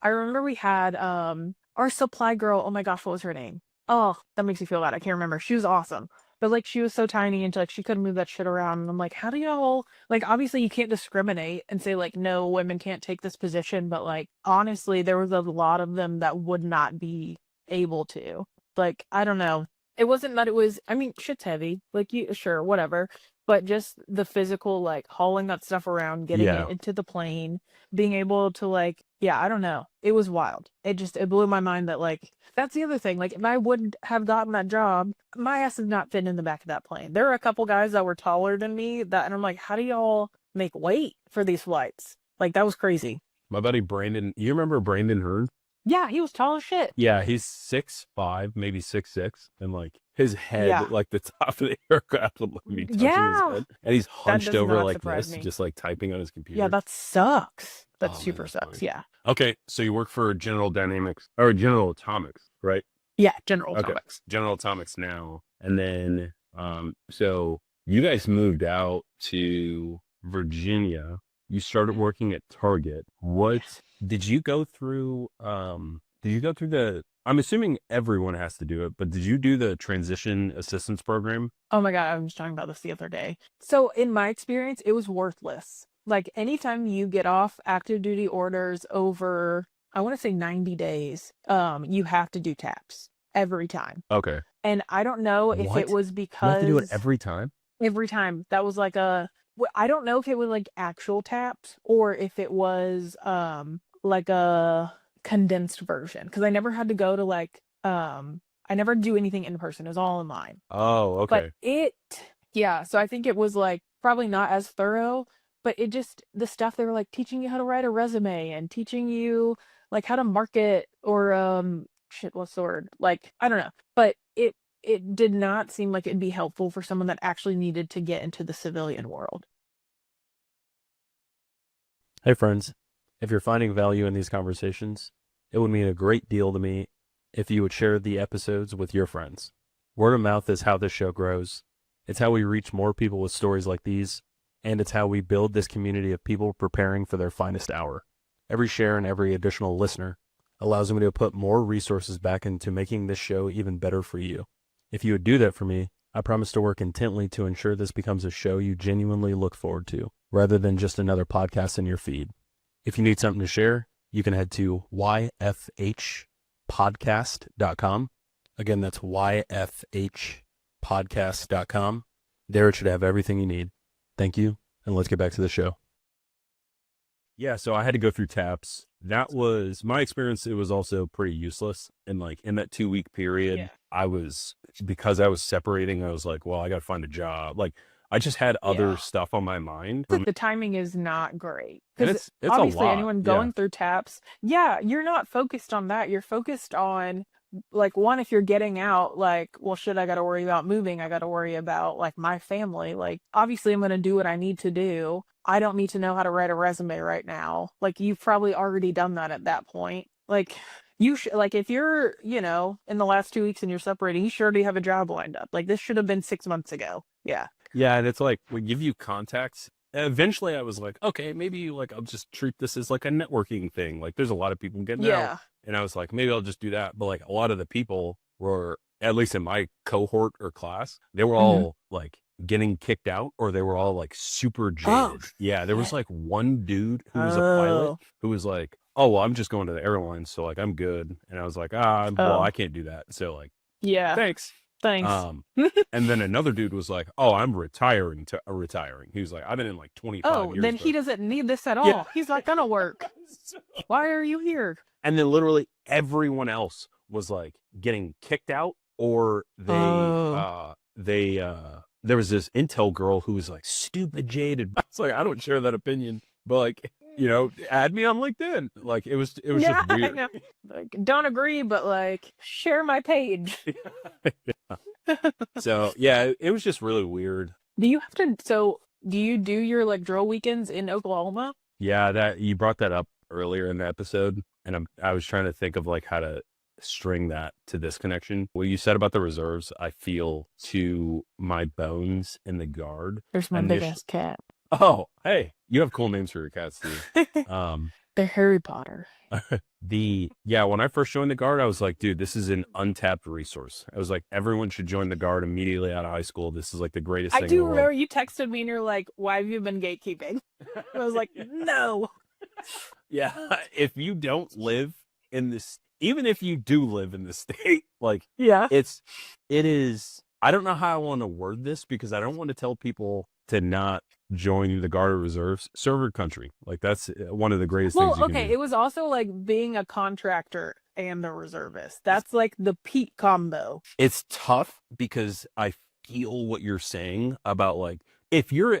remember we had our supply girl. Oh my gosh, what was her name? Oh, that makes me feel bad. I can't remember. She was awesome. But like she was so tiny and like she couldn't move that shit around. And I'm like, how do y'all like obviously you can't discriminate and say like no, women can't take this position, but like honestly, there was a lot of them that would not be able to. Like, I don't know. It wasn't that it was I mean, shit's heavy. Like you sure, whatever. But just the physical, like hauling that stuff around, getting Yeah. it into the plane, being able to like, yeah, I don't know. It was wild. It blew my mind that like, that's the other thing. Like if I wouldn't have gotten that job, my ass is not fitting in the back of that plane. There were a couple guys that were taller than me and I'm like, how do y'all make weight for these flights? Like that was crazy. My buddy Brandon, you remember Brandon Hearn? Yeah, he was tall as shit. Yeah, he's 6'5", maybe 6'6", and like his head, Yeah. like the top of the aircraft would be touching Yeah. his head, and he's hunched does over not like surprise this, me. just like typing on his computer. Yeah, that sucks. That Oh, man, super that's sucks. funny. Yeah. Okay, so you work for General Dynamics or General Atomics, right? Yeah, General Okay. Atomics. General Atomics now, and then so you guys moved out to Virginia. You started working at Target. What did you go through? Did you go through I'm assuming everyone has to do it, but did you do the transition assistance program? Oh my God, I was talking about this the other day. So in my experience, it was worthless. Like anytime you get off active duty orders over, I want to say 90 days, you have to do taps every time. Okay. And I don't know if What? it was You because have to do it every time? every time that was like I don't know if it was like actual taps or if it was like a condensed version because I never had to go to like I never do anything in person. It was all online. Oh, okay. But yeah, so I think it was like probably not as thorough, but it just the stuff they were like teaching you how to write a resume and teaching you like how to market or shit, what's the word? Like I don't know, but it did not seem like it'd be helpful for someone that actually needed to get into the civilian world. Hey friends, if you're finding value in these conversations, it would mean a great deal to me if you would share the episodes with your friends. Word of mouth is how this show grows. It's how we reach more people with stories like these, and it's how we build this community of people preparing for their finest hour. Every share and every additional listener allows me to put more resources back into making this show even better for you. If you would do that for me, I promise to work intently to ensure this becomes a show you genuinely look forward to, rather than just another podcast in your feed. If you need something to share, you can head to yfhpodcast.com. Again, that's yfhpodcast.com. There it should have everything you need. Thank you, and let's get back to the show. Yeah, so I had to go through TAPS. That was my experience. It was also pretty useless. And like in that 2 week period, Yeah. because I was separating, I was like, well, I got to find a job. Like I just had other Yeah. stuff on my mind. Like the timing is not great And because it's a obviously lot. anyone Yeah. going through TAPS, yeah, you're not focused on that. You're focused on like one, if you're getting out, like, well, shit, I got to worry about moving. I got to worry about like my family. Like, obviously, I'm going to do what I need to do. I don't need to know how to write a resume right now. Like, you've probably already done that at that point. Like, you should, like, if you're, you know, in the last 2 weeks and you're separating, you should already have a job lined up. Like, this should have been 6 months ago. Yeah. Yeah, and it's like we give you contacts. Eventually, I was like, okay, maybe like I'll just treat this as like a networking thing. Like, there's a lot of people getting out, Yeah. and I was like, maybe I'll just do that. But like, a lot of the people were, at least in my cohort or class, they were all like getting kicked out, or they were all like super jaded. Yeah, there was shit. like one dude who was a pilot Oh. who was like, oh well, I'm just going to the airline, so like I'm good. And I was like, well, I can't do that. So like, Yeah. thanks. Thanks. And then another dude was like, oh, I'm retiring. He was like, I've been in like 25 years. Then he doesn't need this at all. Yeah. He's not gonna work. Why are you here? And then literally everyone else was like getting kicked out, or there was this Intel girl who was like stupid jaded. I was like, I don't share that opinion, but like, you know, add me on LinkedIn. Like it was Yeah, just I weird. know. Like, don't agree, but like, share my page. So yeah, it was just really weird. Do you have to? So, do you do your like drill weekends in Oklahoma? Yeah, that you brought that up earlier in the episode, and I was trying to think of like how to string that to this connection. What you said about the reserves, I feel to my bones in the guard. There's my big ass cat. Oh, hey, you have cool names for your cats too. They're Harry Potter. When I first joined the guard, I was like, dude, this is an untapped resource. I was like, everyone should join the guard immediately out of high school. This is like the greatest thing I in the do world. remember you texted me and you're like, why have you been gatekeeping? I was like, no. Yeah, if you don't live in this, even if you do live in the state, like, Yeah. it is, I don't know how I want to word this because I don't want to tell people to not join the Guard or Reserves. Serve your country. Like, that's one of the greatest things you can do. It was also like being a contractor and a reservist. That's like the peak combo. It's tough because I feel what you're saying about like,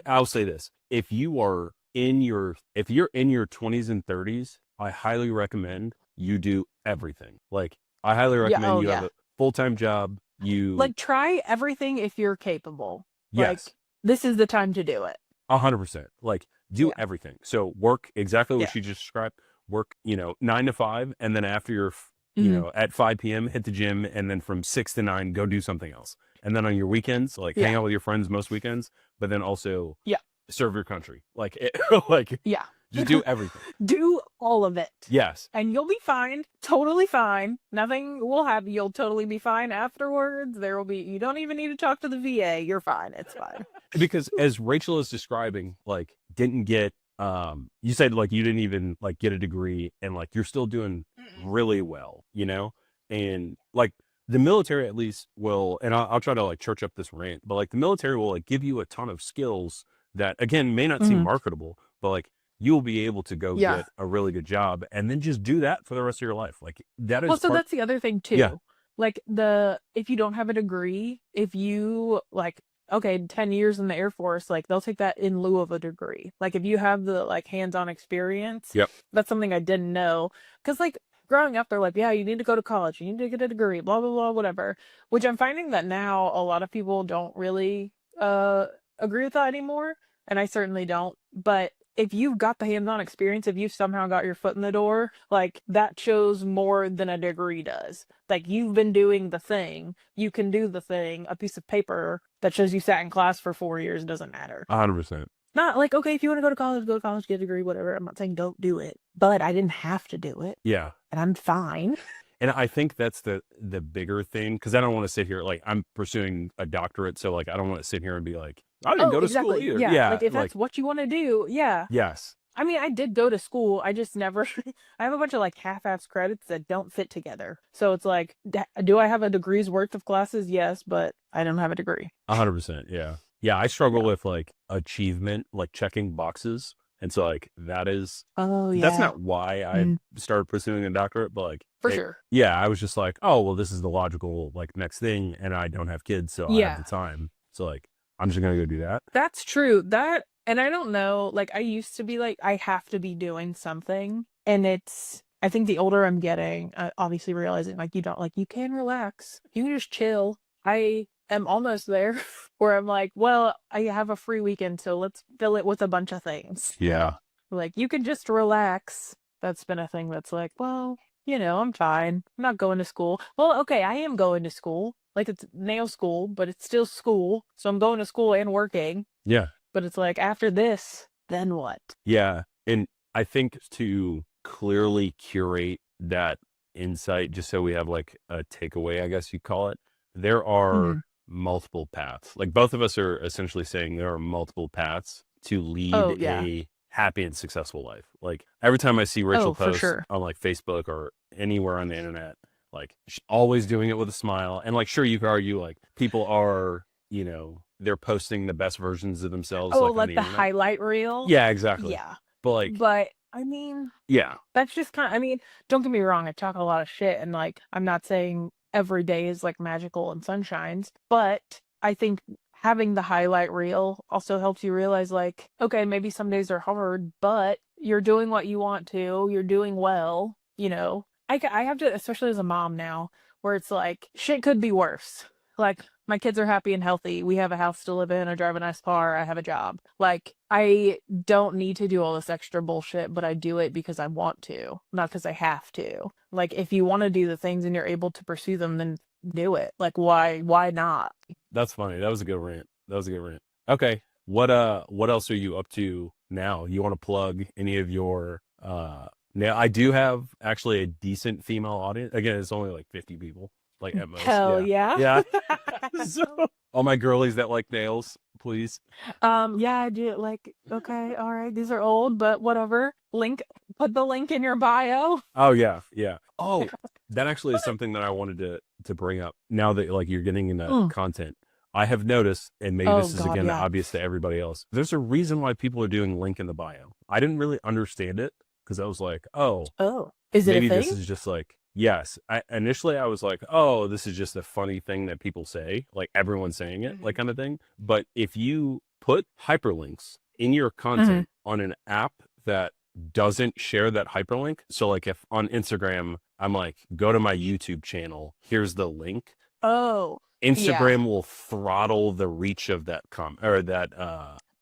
I'll say this, if you're in your 20s and 30s, I highly recommend you do everything. Like, I highly recommend you have a full-time job. You like try everything if you're capable. Yes. Like, this is the time to do it. 100%. Like, do everything. So work exactly what you just described. Work, 9 to 5, and then after you're, at 5 p.m., hit the gym, and then from 6 to 9, go do something else. And then on your weekends, like hang out with your friends most weekends, but then also serve your country. Like, just do everything. Do all of it. Yes. And you'll be fine. Totally fine. Nothing will happen. You'll totally be fine afterwards. You don't even need to talk to the VA. You're fine. It's fine. Because as Rachel is describing, like, didn't get, you said like you didn't even like get a degree and like you're still doing really well, and like the military at least will, and I'll try to like church up this rant, but like the military will like give you a ton of skills that again may not seem marketable, but like you'll be able to go get a really good job and then just do that for the rest of your life. Like that is well, so that's the other thing too. Yeah. Like if you don't have a degree, if you like, okay, 10 years in the Air Force, like they'll take that in lieu of a degree. Like if you have the like hands-on experience, that's something I didn't know. Cause like growing up, they're like, yeah, you need to go to college, you need to get a degree, blah, blah, blah, whatever. Which I'm finding that now a lot of people don't really agree with that anymore. And I certainly don't. But if you've got the hands-on experience, if you've somehow got your foot in the door, like that shows more than a degree does. Like you've been doing the thing, you can do the thing. A piece of paper that shows you sat in class for 4 years doesn't matter. 100%. Not like, okay, if you want to go to college, get a degree, whatever. I'm not saying don't do it, but I didn't have to do it. Yeah. And I'm fine. And I think that's the bigger thing, because I don't want to sit here, like, I'm pursuing a doctorate, so, like, I don't want to sit here and be like, I didn't go to school either. Yeah. Like, if that's what you want to do, Yes. I mean, I did go to school. I just never, I have a bunch of, like, half-ass credits that don't fit together. So it's like, do I have a degree's worth of classes? Yes, but I don't have a degree. 100%, yeah. Yeah, I struggle with, like, achievement, like, checking boxes. And so like that's yeah. not why I Mm, started pursuing a doctorate, but like for sure. yeah, I was just like, oh well, this is the logical like next thing, and I don't have kids, so I have Yeah, the time. So like I'm just gonna go do that. that's true. That, and I don't know, like I used to be like, I have to be doing something. And I think the older I'm getting, obviously realizing like you can relax. You can just chill. I am almost there where I'm like, well, I have a free weekend, so let's fill it with a bunch of things. Yeah. Like, you can just relax. That's been a thing that's like, well, I'm fine. I'm not going to school. Well, okay, I am going to school. Like, it's nail school, but it's still school. So I'm going to school and working. Yeah. But it's like, after this, then what? Yeah. And I think to clearly curate that insight, just so we have like a takeaway, I guess you call it, there are Mhm. multiple paths. Like both of us are essentially saying there are multiple paths to lead Oh, yeah. a happy and successful life. Like every time I see Rachel Oh, for post sure. on like Facebook or anywhere on the internet, like she's always doing it with a smile. And like, sure, you could argue like people are, they're posting the best versions of themselves Oh, like on like the the internet. highlight reel? Yeah, exactly. Yeah. But like, But, I mean, yeah, that's just I mean, don't get me wrong, I talk a lot of shit, and like, I'm not saying every day is like magical and sunshines, but I think having the highlight reel also helps you realize, like, okay, maybe some days are hard, but you're doing what you want to, you're doing well, I have to, especially as a mom now, where it's like, shit could be worse. Like, my kids are happy and healthy. We have a house to live in. I drive a nice car. I have a job. Like, I don't need to do all this extra bullshit, but I do it because I want to, not because I have to. Like, if you want to do the things and you're able to pursue them, then do it. Like, why not? that's funny. That was a good rant. Okay. What else are you up to now? You want to plug any of your, now I do have actually a decent female audience. Again, it's only like 50 people, like at most. Hell Yeah. yeah. Yeah. So, all my girlies that like nails, please. Yeah, I do. Like, okay, all right, these are old, but whatever. Put the link in your bio. Oh yeah, yeah. Oh, that actually is something that I wanted to bring up. Now that like you're getting into Mm. content, I have noticed, and maybe Oh this is God, again yeah. obvious to everybody else. There's a reason why people are doing link in the bio. I didn't really understand it because I was like, oh, Oh, is it a maybe this thing? is just like yes. Initially I was like, oh, this is just a funny thing that people say, like everyone's saying it, like Mhm. kind of thing. But if you put hyperlinks in your Mhm. content on an app that doesn't share that hyperlink, so like if on Instagram I'm like, go to my YouTube channel, here's the link. Oh, yeah. Instagram will throttle the reach of that or that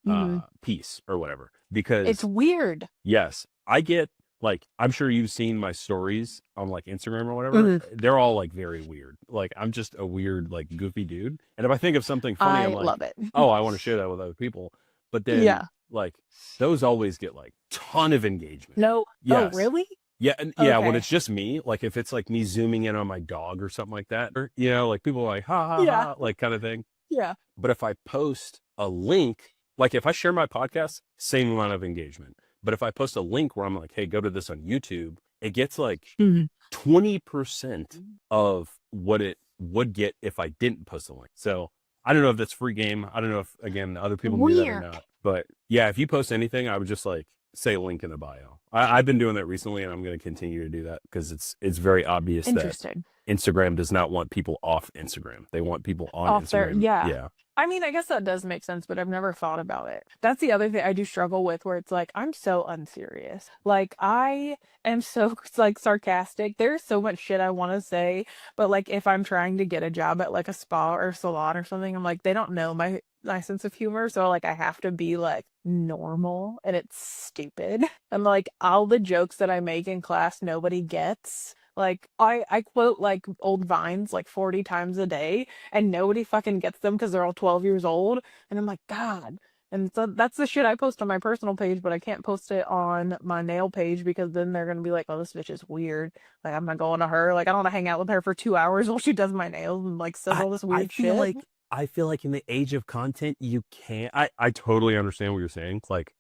Mhm. piece or whatever It's because weird. yes, I get like I'm sure you've seen my stories on like Instagram or whatever. Mhm. They're all like very weird. Like I'm just a weird like goofy dude. And if I think of something funny, I'm I like, love it. "Oh, I want to share that with other people." But then Yeah. like those always get like ton of engagement. No. Oh, Yes. really? Yeah, and yeah, when Okay. it's just me, like if it's like me zooming in on my dog or something like that, or like people are like ha ha Yeah. ha, like kind of thing. Yeah. But if I post a link, like if I share my podcast, same amount of engagement. But if I post a link where I'm like, hey, go to this on YouTube, it gets like Mhm. 20% of what it would get if I didn't post a link. So I don't know if that's free game. I don't know if, again, other people knew that or Weird. not. But yeah, if you post anything, I would just like say link in the bio. I've been doing that recently and I'm going to continue to do that because it's very obvious that Interesting. Instagram does not want people off Instagram. They want people on Off there. Instagram. Yeah. Yeah. I mean, I guess that does make sense, but I've never thought about it. That's the other thing I do struggle with, where it's like, I'm so unserious. Like, I am so like sarcastic. There's so much shit I want to say, but like if I'm trying to get a job at like a spa or salon or something, I'm like, they don't know my sense of humor, so like I have to be like normal, and it's stupid. And like all the jokes that I make in class, nobody gets. Like I quote like old vines like 40 times a day, and nobody fucking gets them because they're all 12 years old. And I'm like, God. And so that's the shit I post on my personal page, but I can't post it on my nail page because then they're gonna be like, oh, this bitch is weird. Like, I'm not going to her. Like, I don't want to hang out with her for 2 hours while she does my nails and like says all this I weird feel shit. like in the age of content, you can't. I totally understand what you're saying. Like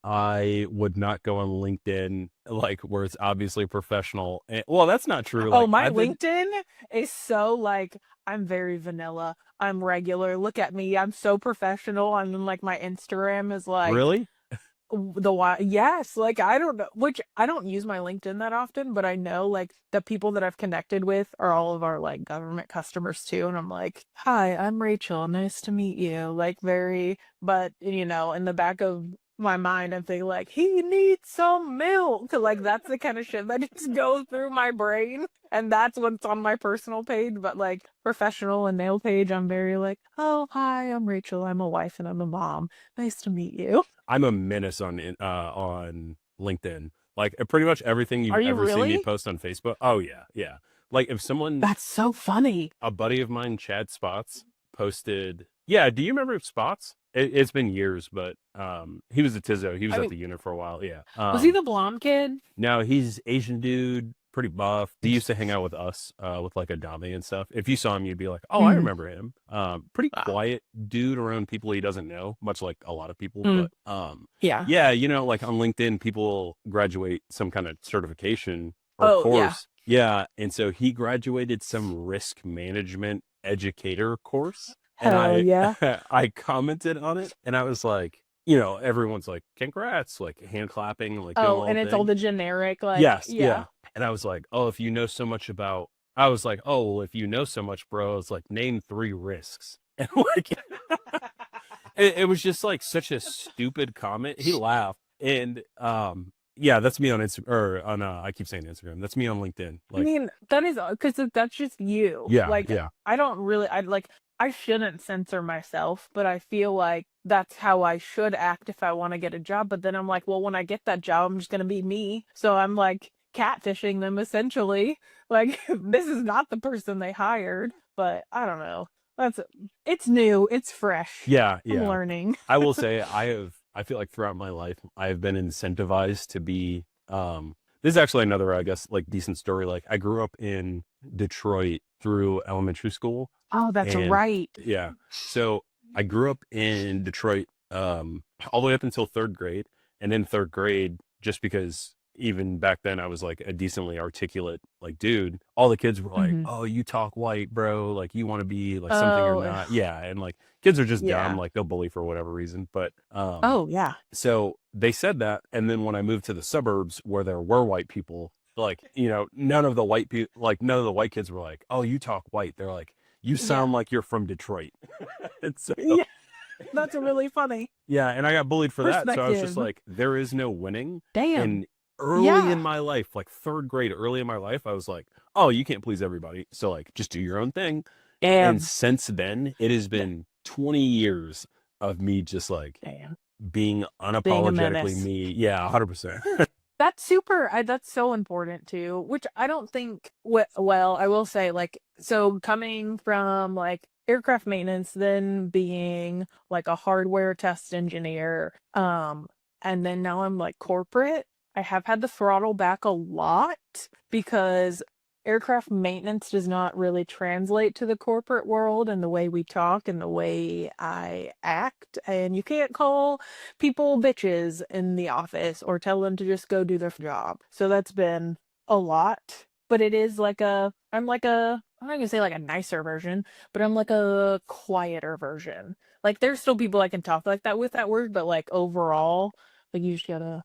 I would not go on LinkedIn like where it's obviously professional. Well, that's not true. Oh, Like my I've been LinkedIn is so like, I'm very vanilla. I'm regular. Look at me. I'm so professional. And then like my Instagram is like, really. The why, yes, like I don't know, which I don't use my LinkedIn that often, but I know like the people that I've connected with are all of our like government customers too. And I'm like, hi, I'm Rachel. Nice to meet you. Like, very, but you know, in the back of my mind, I'm thinking like, he needs some milk. Like, that's the kind of shit that just goes through my brain. And that's what's on my personal page. But like professional and nail page, I'm very like, oh, hi, I'm Rachel. I'm a wife and I'm a mom. Nice to meet you. I'm a menace on LinkedIn. Like pretty much everything you've Are you ever seen me really? post on Facebook. Oh yeah, yeah. Like if someone, That's so funny. a buddy of mine, Chad Spots, posted. Yeah, do you remember Spots? It's been years, but he was a Tizzo. He was I at mean, the unit for a while. Yeah. was he the blonde kid? No, he's Asian dude, pretty buff. He used to hang out with us, with like Adame and stuff. If you saw him, you'd be like, "Oh, I Mm. remember him." Pretty Wow. quiet dude around people he doesn't know, much like a lot of people. Mm. But Yeah. yeah, you know, like on LinkedIn, people graduate some kind of certification or Oh, yeah. course. Yeah, and so he graduated some risk management educator course, and Hell yeah. I commented on it, and I was like, you know, everyone's like, "Congrats!" Like hand clapping, like doing the Oh, whole and it's all thing. the generic, like, Yes, yeah. yeah. And I was like, "Oh, if you know so much about," I was like, "Oh, well, if you know so much, bro, it's like name 3 risks." And like it was just like such a stupid comment. He laughed. And yeah, that's me on Instagram, or on I keep saying Instagram. That's me on LinkedIn. I Like, mean, that is because that's just you. yeah, Like, yeah. I don't really, I like, I shouldn't censor myself, but I feel like that's how I should act if I want to get a job. But then I'm like, well, when I get that job, I'm just going to be me. So I'm like catfishing them essentially. Like, this is not the person they hired, but I don't know. It's new, it's fresh. Yeah, I'm yeah. learning. I will say I feel like throughout my life I have been incentivized to be this is actually another, I guess, like decent story. Like I grew up in Detroit through elementary school. Oh, that's And right. yeah, so I grew up in Detroit all the way up until 3rd grade. And in 3rd grade, just because even back then I was like a decently articulate like dude, all the kids were like, Hmm. "Oh, you talk white, bro. Like you want to be like something you're Oh, not." Yeah, and like kids are just dumb, yeah. like they'll bully for whatever reason. But Oh, yeah. so they said that, and then when I moved to the suburbs where there were white people, like, you know, none of the white people, like none of the white kids were like, "Oh, you talk white." They're like, "You Yeah. sound like you're from Detroit." And so Yeah. That's really funny. yeah, and I got bullied for that. So I was just Perspective. like, there is no winning. Damn. And early Yeah. in my life, like 3rd grade, early in my life, I was like, "Oh, you can't please everybody. So like just do your own thing." And Damn. since then, it has Yeah. been 20 years of me just like Damn. being Being a unapologetically menace. me. Yeah, 100%. That's super. That's so important too, which I don't think, well, I will say, like, so coming from like aircraft maintenance, then being like a hardware test engineer, and then now I'm like corporate, I have had to throttle back a lot because aircraft maintenance does not really translate to the corporate world and the way we talk and the way I act. And you can't call people bitches in the office or tell them to just go do their job. So that's been a lot. But it is like I'm like I'm not gonna say like a nicer version, but I'm like a quieter version. Like there's still people I can talk like that with that word, but like overall, like you just gotta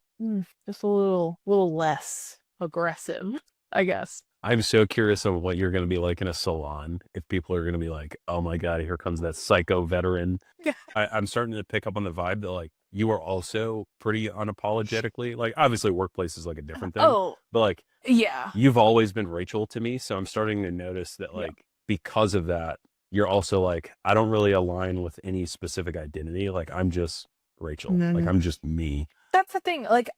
just a little less aggressive, I guess. I'm so curious of what you're going to be like in a salon. If people are going to be like, "Oh my God, here comes that psycho veteran." Yeah. I'm starting to pick up on the vibe that like you are also pretty unapologetically, like obviously workplace is like a different thing, Oh, but like yeah. you've always been Rachel to me. So I'm starting to notice that Yeah. like because of that, you're also like, I don't really align with any specific identity. Like I'm just Rachel. Like I'm just me. That's the thing. Like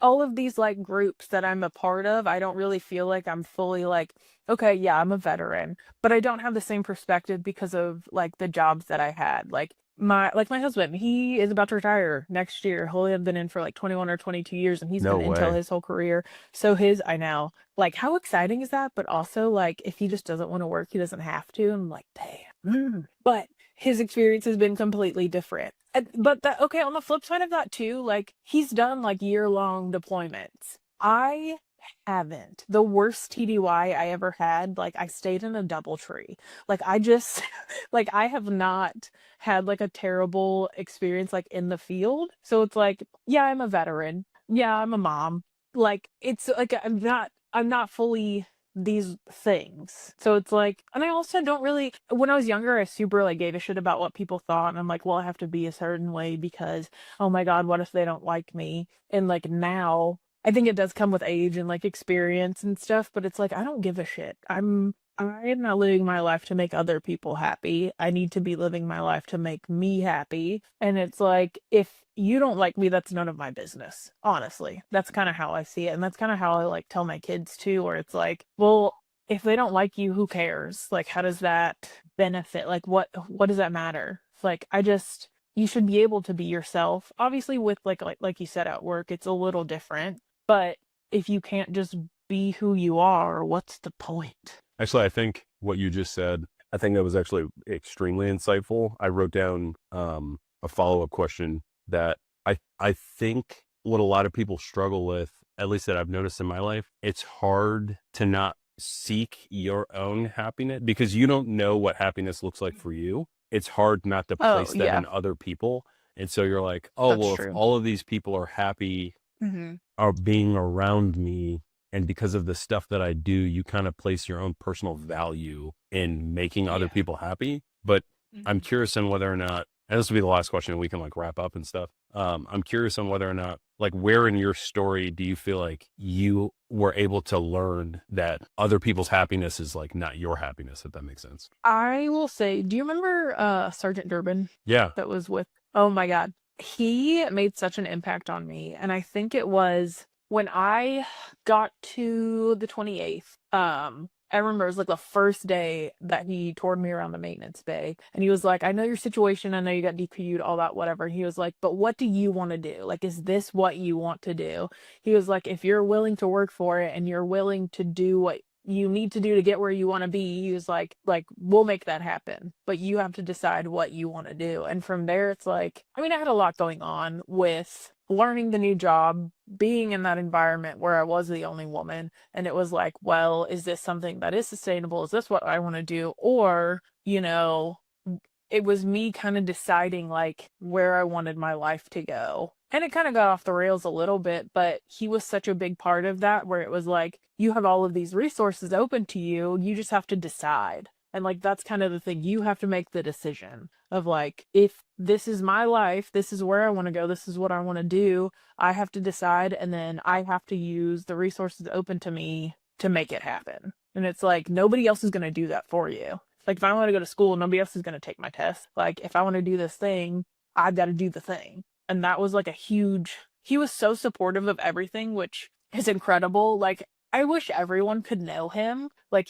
all of these like groups that I'm a part of, I don't really feel like I'm fully like, okay, yeah, I'm a veteran, but I don't have the same perspective because of like the jobs that I had. Like my husband, he is about to retire next year. He'll have been in for like 21 or 22 years and he's No been intel way. his whole career. So I know, like how exciting is that? But also like if he just doesn't want to work, he doesn't have to. I'm like, damn. But his experience has been completely different. But okay, on the flip side of that too, like he's done like year-long deployments. I haven't. The worst TDY I ever had, like I stayed in a double tree. Like I just like I have not had like a terrible experience like in the field. So it's like, yeah, I'm a veteran. Yeah, I'm a mom. Like it's like I'm not fully these things. So it's like, and I also don't really, when I was younger, I super like gave a shit about what people thought. And I'm like, well, I have to be a certain way because, oh my God, what if they don't like me? And like now, I think it does come with age and like experience and stuff, but it's like I don't give a shit. I'm not living my life to make other people happy. I need to be living my life to make me happy. And it's like if you don't like me, that's none of my business. Honestly. That's kind of how I see it. And that's kind of how I like tell my kids too, where it's like, well, if they don't like you, who cares? Like how does that benefit? Like what does that matter? It's like you should be able to be yourself. Obviously with like you said at work, it's a little different. But if you can't just be who you are, what's the point? Actually, I think what you just said, I think that was actually extremely insightful. I wrote down a follow-up question that I think what a lot of people struggle with, at least that I've noticed in my life, it's hard to not seek your own happiness because you don't know what happiness looks like for you. It's hard not to Oh, place that yeah, in other people. And so you're like, oh, that's well, if true. all of these people are happy Hmm. are being around me, and because of the stuff that I do, you kind of place your own personal value in making other Yeah. people happy. But I'm Hmm. curious on whether or not, and this will be the last question and we can like wrap up and stuff. I'm curious on whether or not, like, where in your story do you feel like you were able to learn that other people's happiness is like not your happiness, if that makes sense? I will say, do you remember Sergeant Durbin Yeah. that was with, oh my God, he made such an impact on me. And I think it was when I got to the 28th, I remember it was like the first day that he toured me around the maintenance bay. And he was like, I know your situation. I know you got DQ'd, all that, whatever. And he was like, but what do you want to do? Like, is this what you want to do? He was like, if you're willing to work for it and you're willing to do what you need to do to get where you want to be, he was like we'll make that happen, but you have to decide what you want to do. And from there it's like, I mean, I had a lot going on with learning the new job, being in that environment where I was the only woman, and it was like, well, is this something that is sustainable? Is this what I want to do? Or it was me kind of deciding like where I wanted my life to go. And it kind of got off the rails a little bit, but he was such a big part of that where it was like, you have all of these resources open to you. You just have to decide. And like, that's kind of the thing. You have to make the decision of like, if this is my life, this is where I want to go, this is what I want to do. I have to decide. And then I have to use the resources open to me to make it happen. And it's like, nobody else is going to do that for you. Like if I want to go to school, nobody else is going to take my test. Like if I want to do this thing, I've got to do the thing. And that was like he was so supportive of everything, which is incredible. Like I wish everyone could know him. Like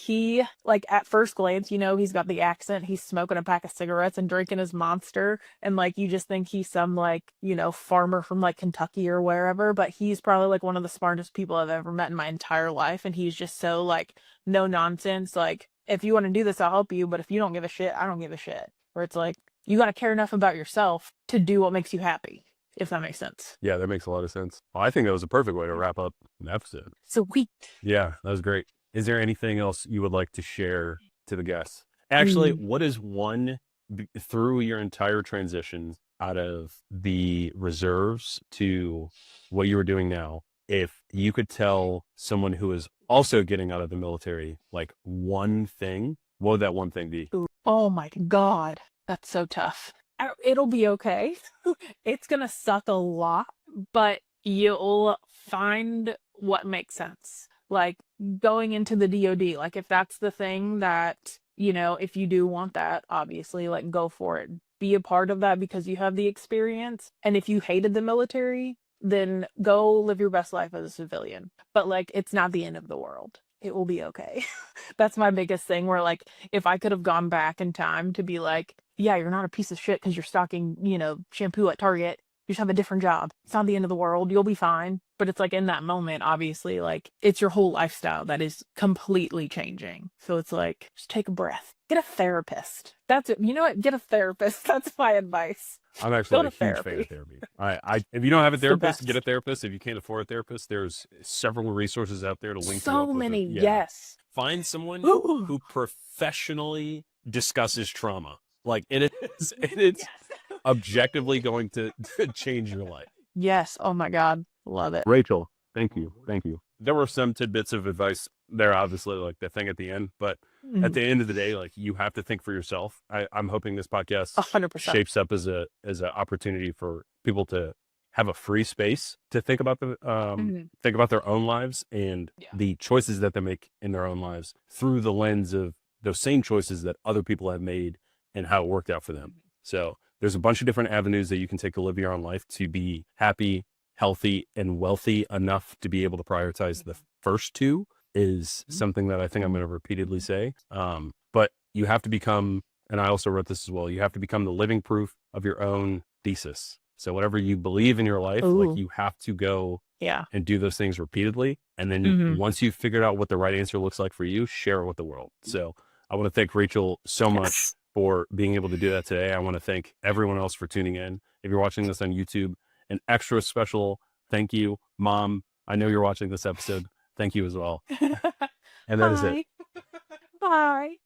like at first glance, he's got the accent, he's smoking a pack of cigarettes and drinking his Monster. And like, you just think he's some like, farmer from like Kentucky or wherever, but he's probably like one of the smartest people I've ever met in my entire life. And he's just so like, no nonsense. Like, if you want to do this, I'll help you. But if you don't give a shit, I don't give a shit. Where it's like, you got to care enough about yourself to do what makes you happy, if that makes sense. Yeah, that makes a lot of sense. Well, I think that was a perfect way to wrap up an episode. Sweet. Yeah, that was great. Is there anything else you would like to share to the guests? Actually, what is through your entire transition out of the reserves to what you were doing now, if you could tell someone who is also getting out of the military, like one thing, what would that one thing be? Ooh. Oh my God. That's so tough. It'll be okay. It's going to suck a lot, but you'll find what makes sense. Like going into the DOD, like if that's the thing that, if you do want that, obviously, like go for it. Be a part of that because you have the experience. And if you hated the military, then go live your best life as a civilian. But like, it's not the end of the world. It will be okay. That's my biggest thing where like, if I could have gone back in time to be like, yeah, you're not a piece of shit because you're stocking, shampoo at Target. You just have a different job. It's not the end of the world. You'll be fine. But it's like in that moment, obviously, like it's your whole lifestyle that is completely changing. So it's like, just take a breath. Get a therapist. That's it. You know what? Get a therapist. That's my advice. I'm actually Go a to huge fan of therapy. therapy. If you don't have a It's the therapist, get a best. therapist. If you can't afford a therapist, there's several resources out there to link you So up with. many, Yeah. yes. Find someone Ooh. who professionally discusses trauma. Like it's objectively going to change your life. Yes. Oh my God. Love it. Rachel, thank you. Thank you. There were some tidbits of advice there, obviously, like the thing at the end, but at the end of the day, like you have to think for yourself. I'm hoping this podcast 100%. shapes up as an opportunity for people to have a free space to think about think about their own lives and the choices that they make in their own lives through the lens of those same choices that other people have made and how it worked out for them. So there's a bunch of different avenues that you can take to live your own life to be happy, healthy, and wealthy enough to be able to prioritize the first two is something that I think I'm going to repeatedly say. But you have to become, and I also wrote this as well, you have to become the living proof of your own thesis. So whatever you believe in your life, like you have to go and do those things repeatedly. And then once you've figured out what the right answer looks like for you, share it with the world. So I want to thank Rheachel so much for being able to do that today. I want to thank everyone else for tuning in. If you're watching this on YouTube, an extra special thank you, Mom. I know you're watching this episode. Thank you as well. And that is it. Bye.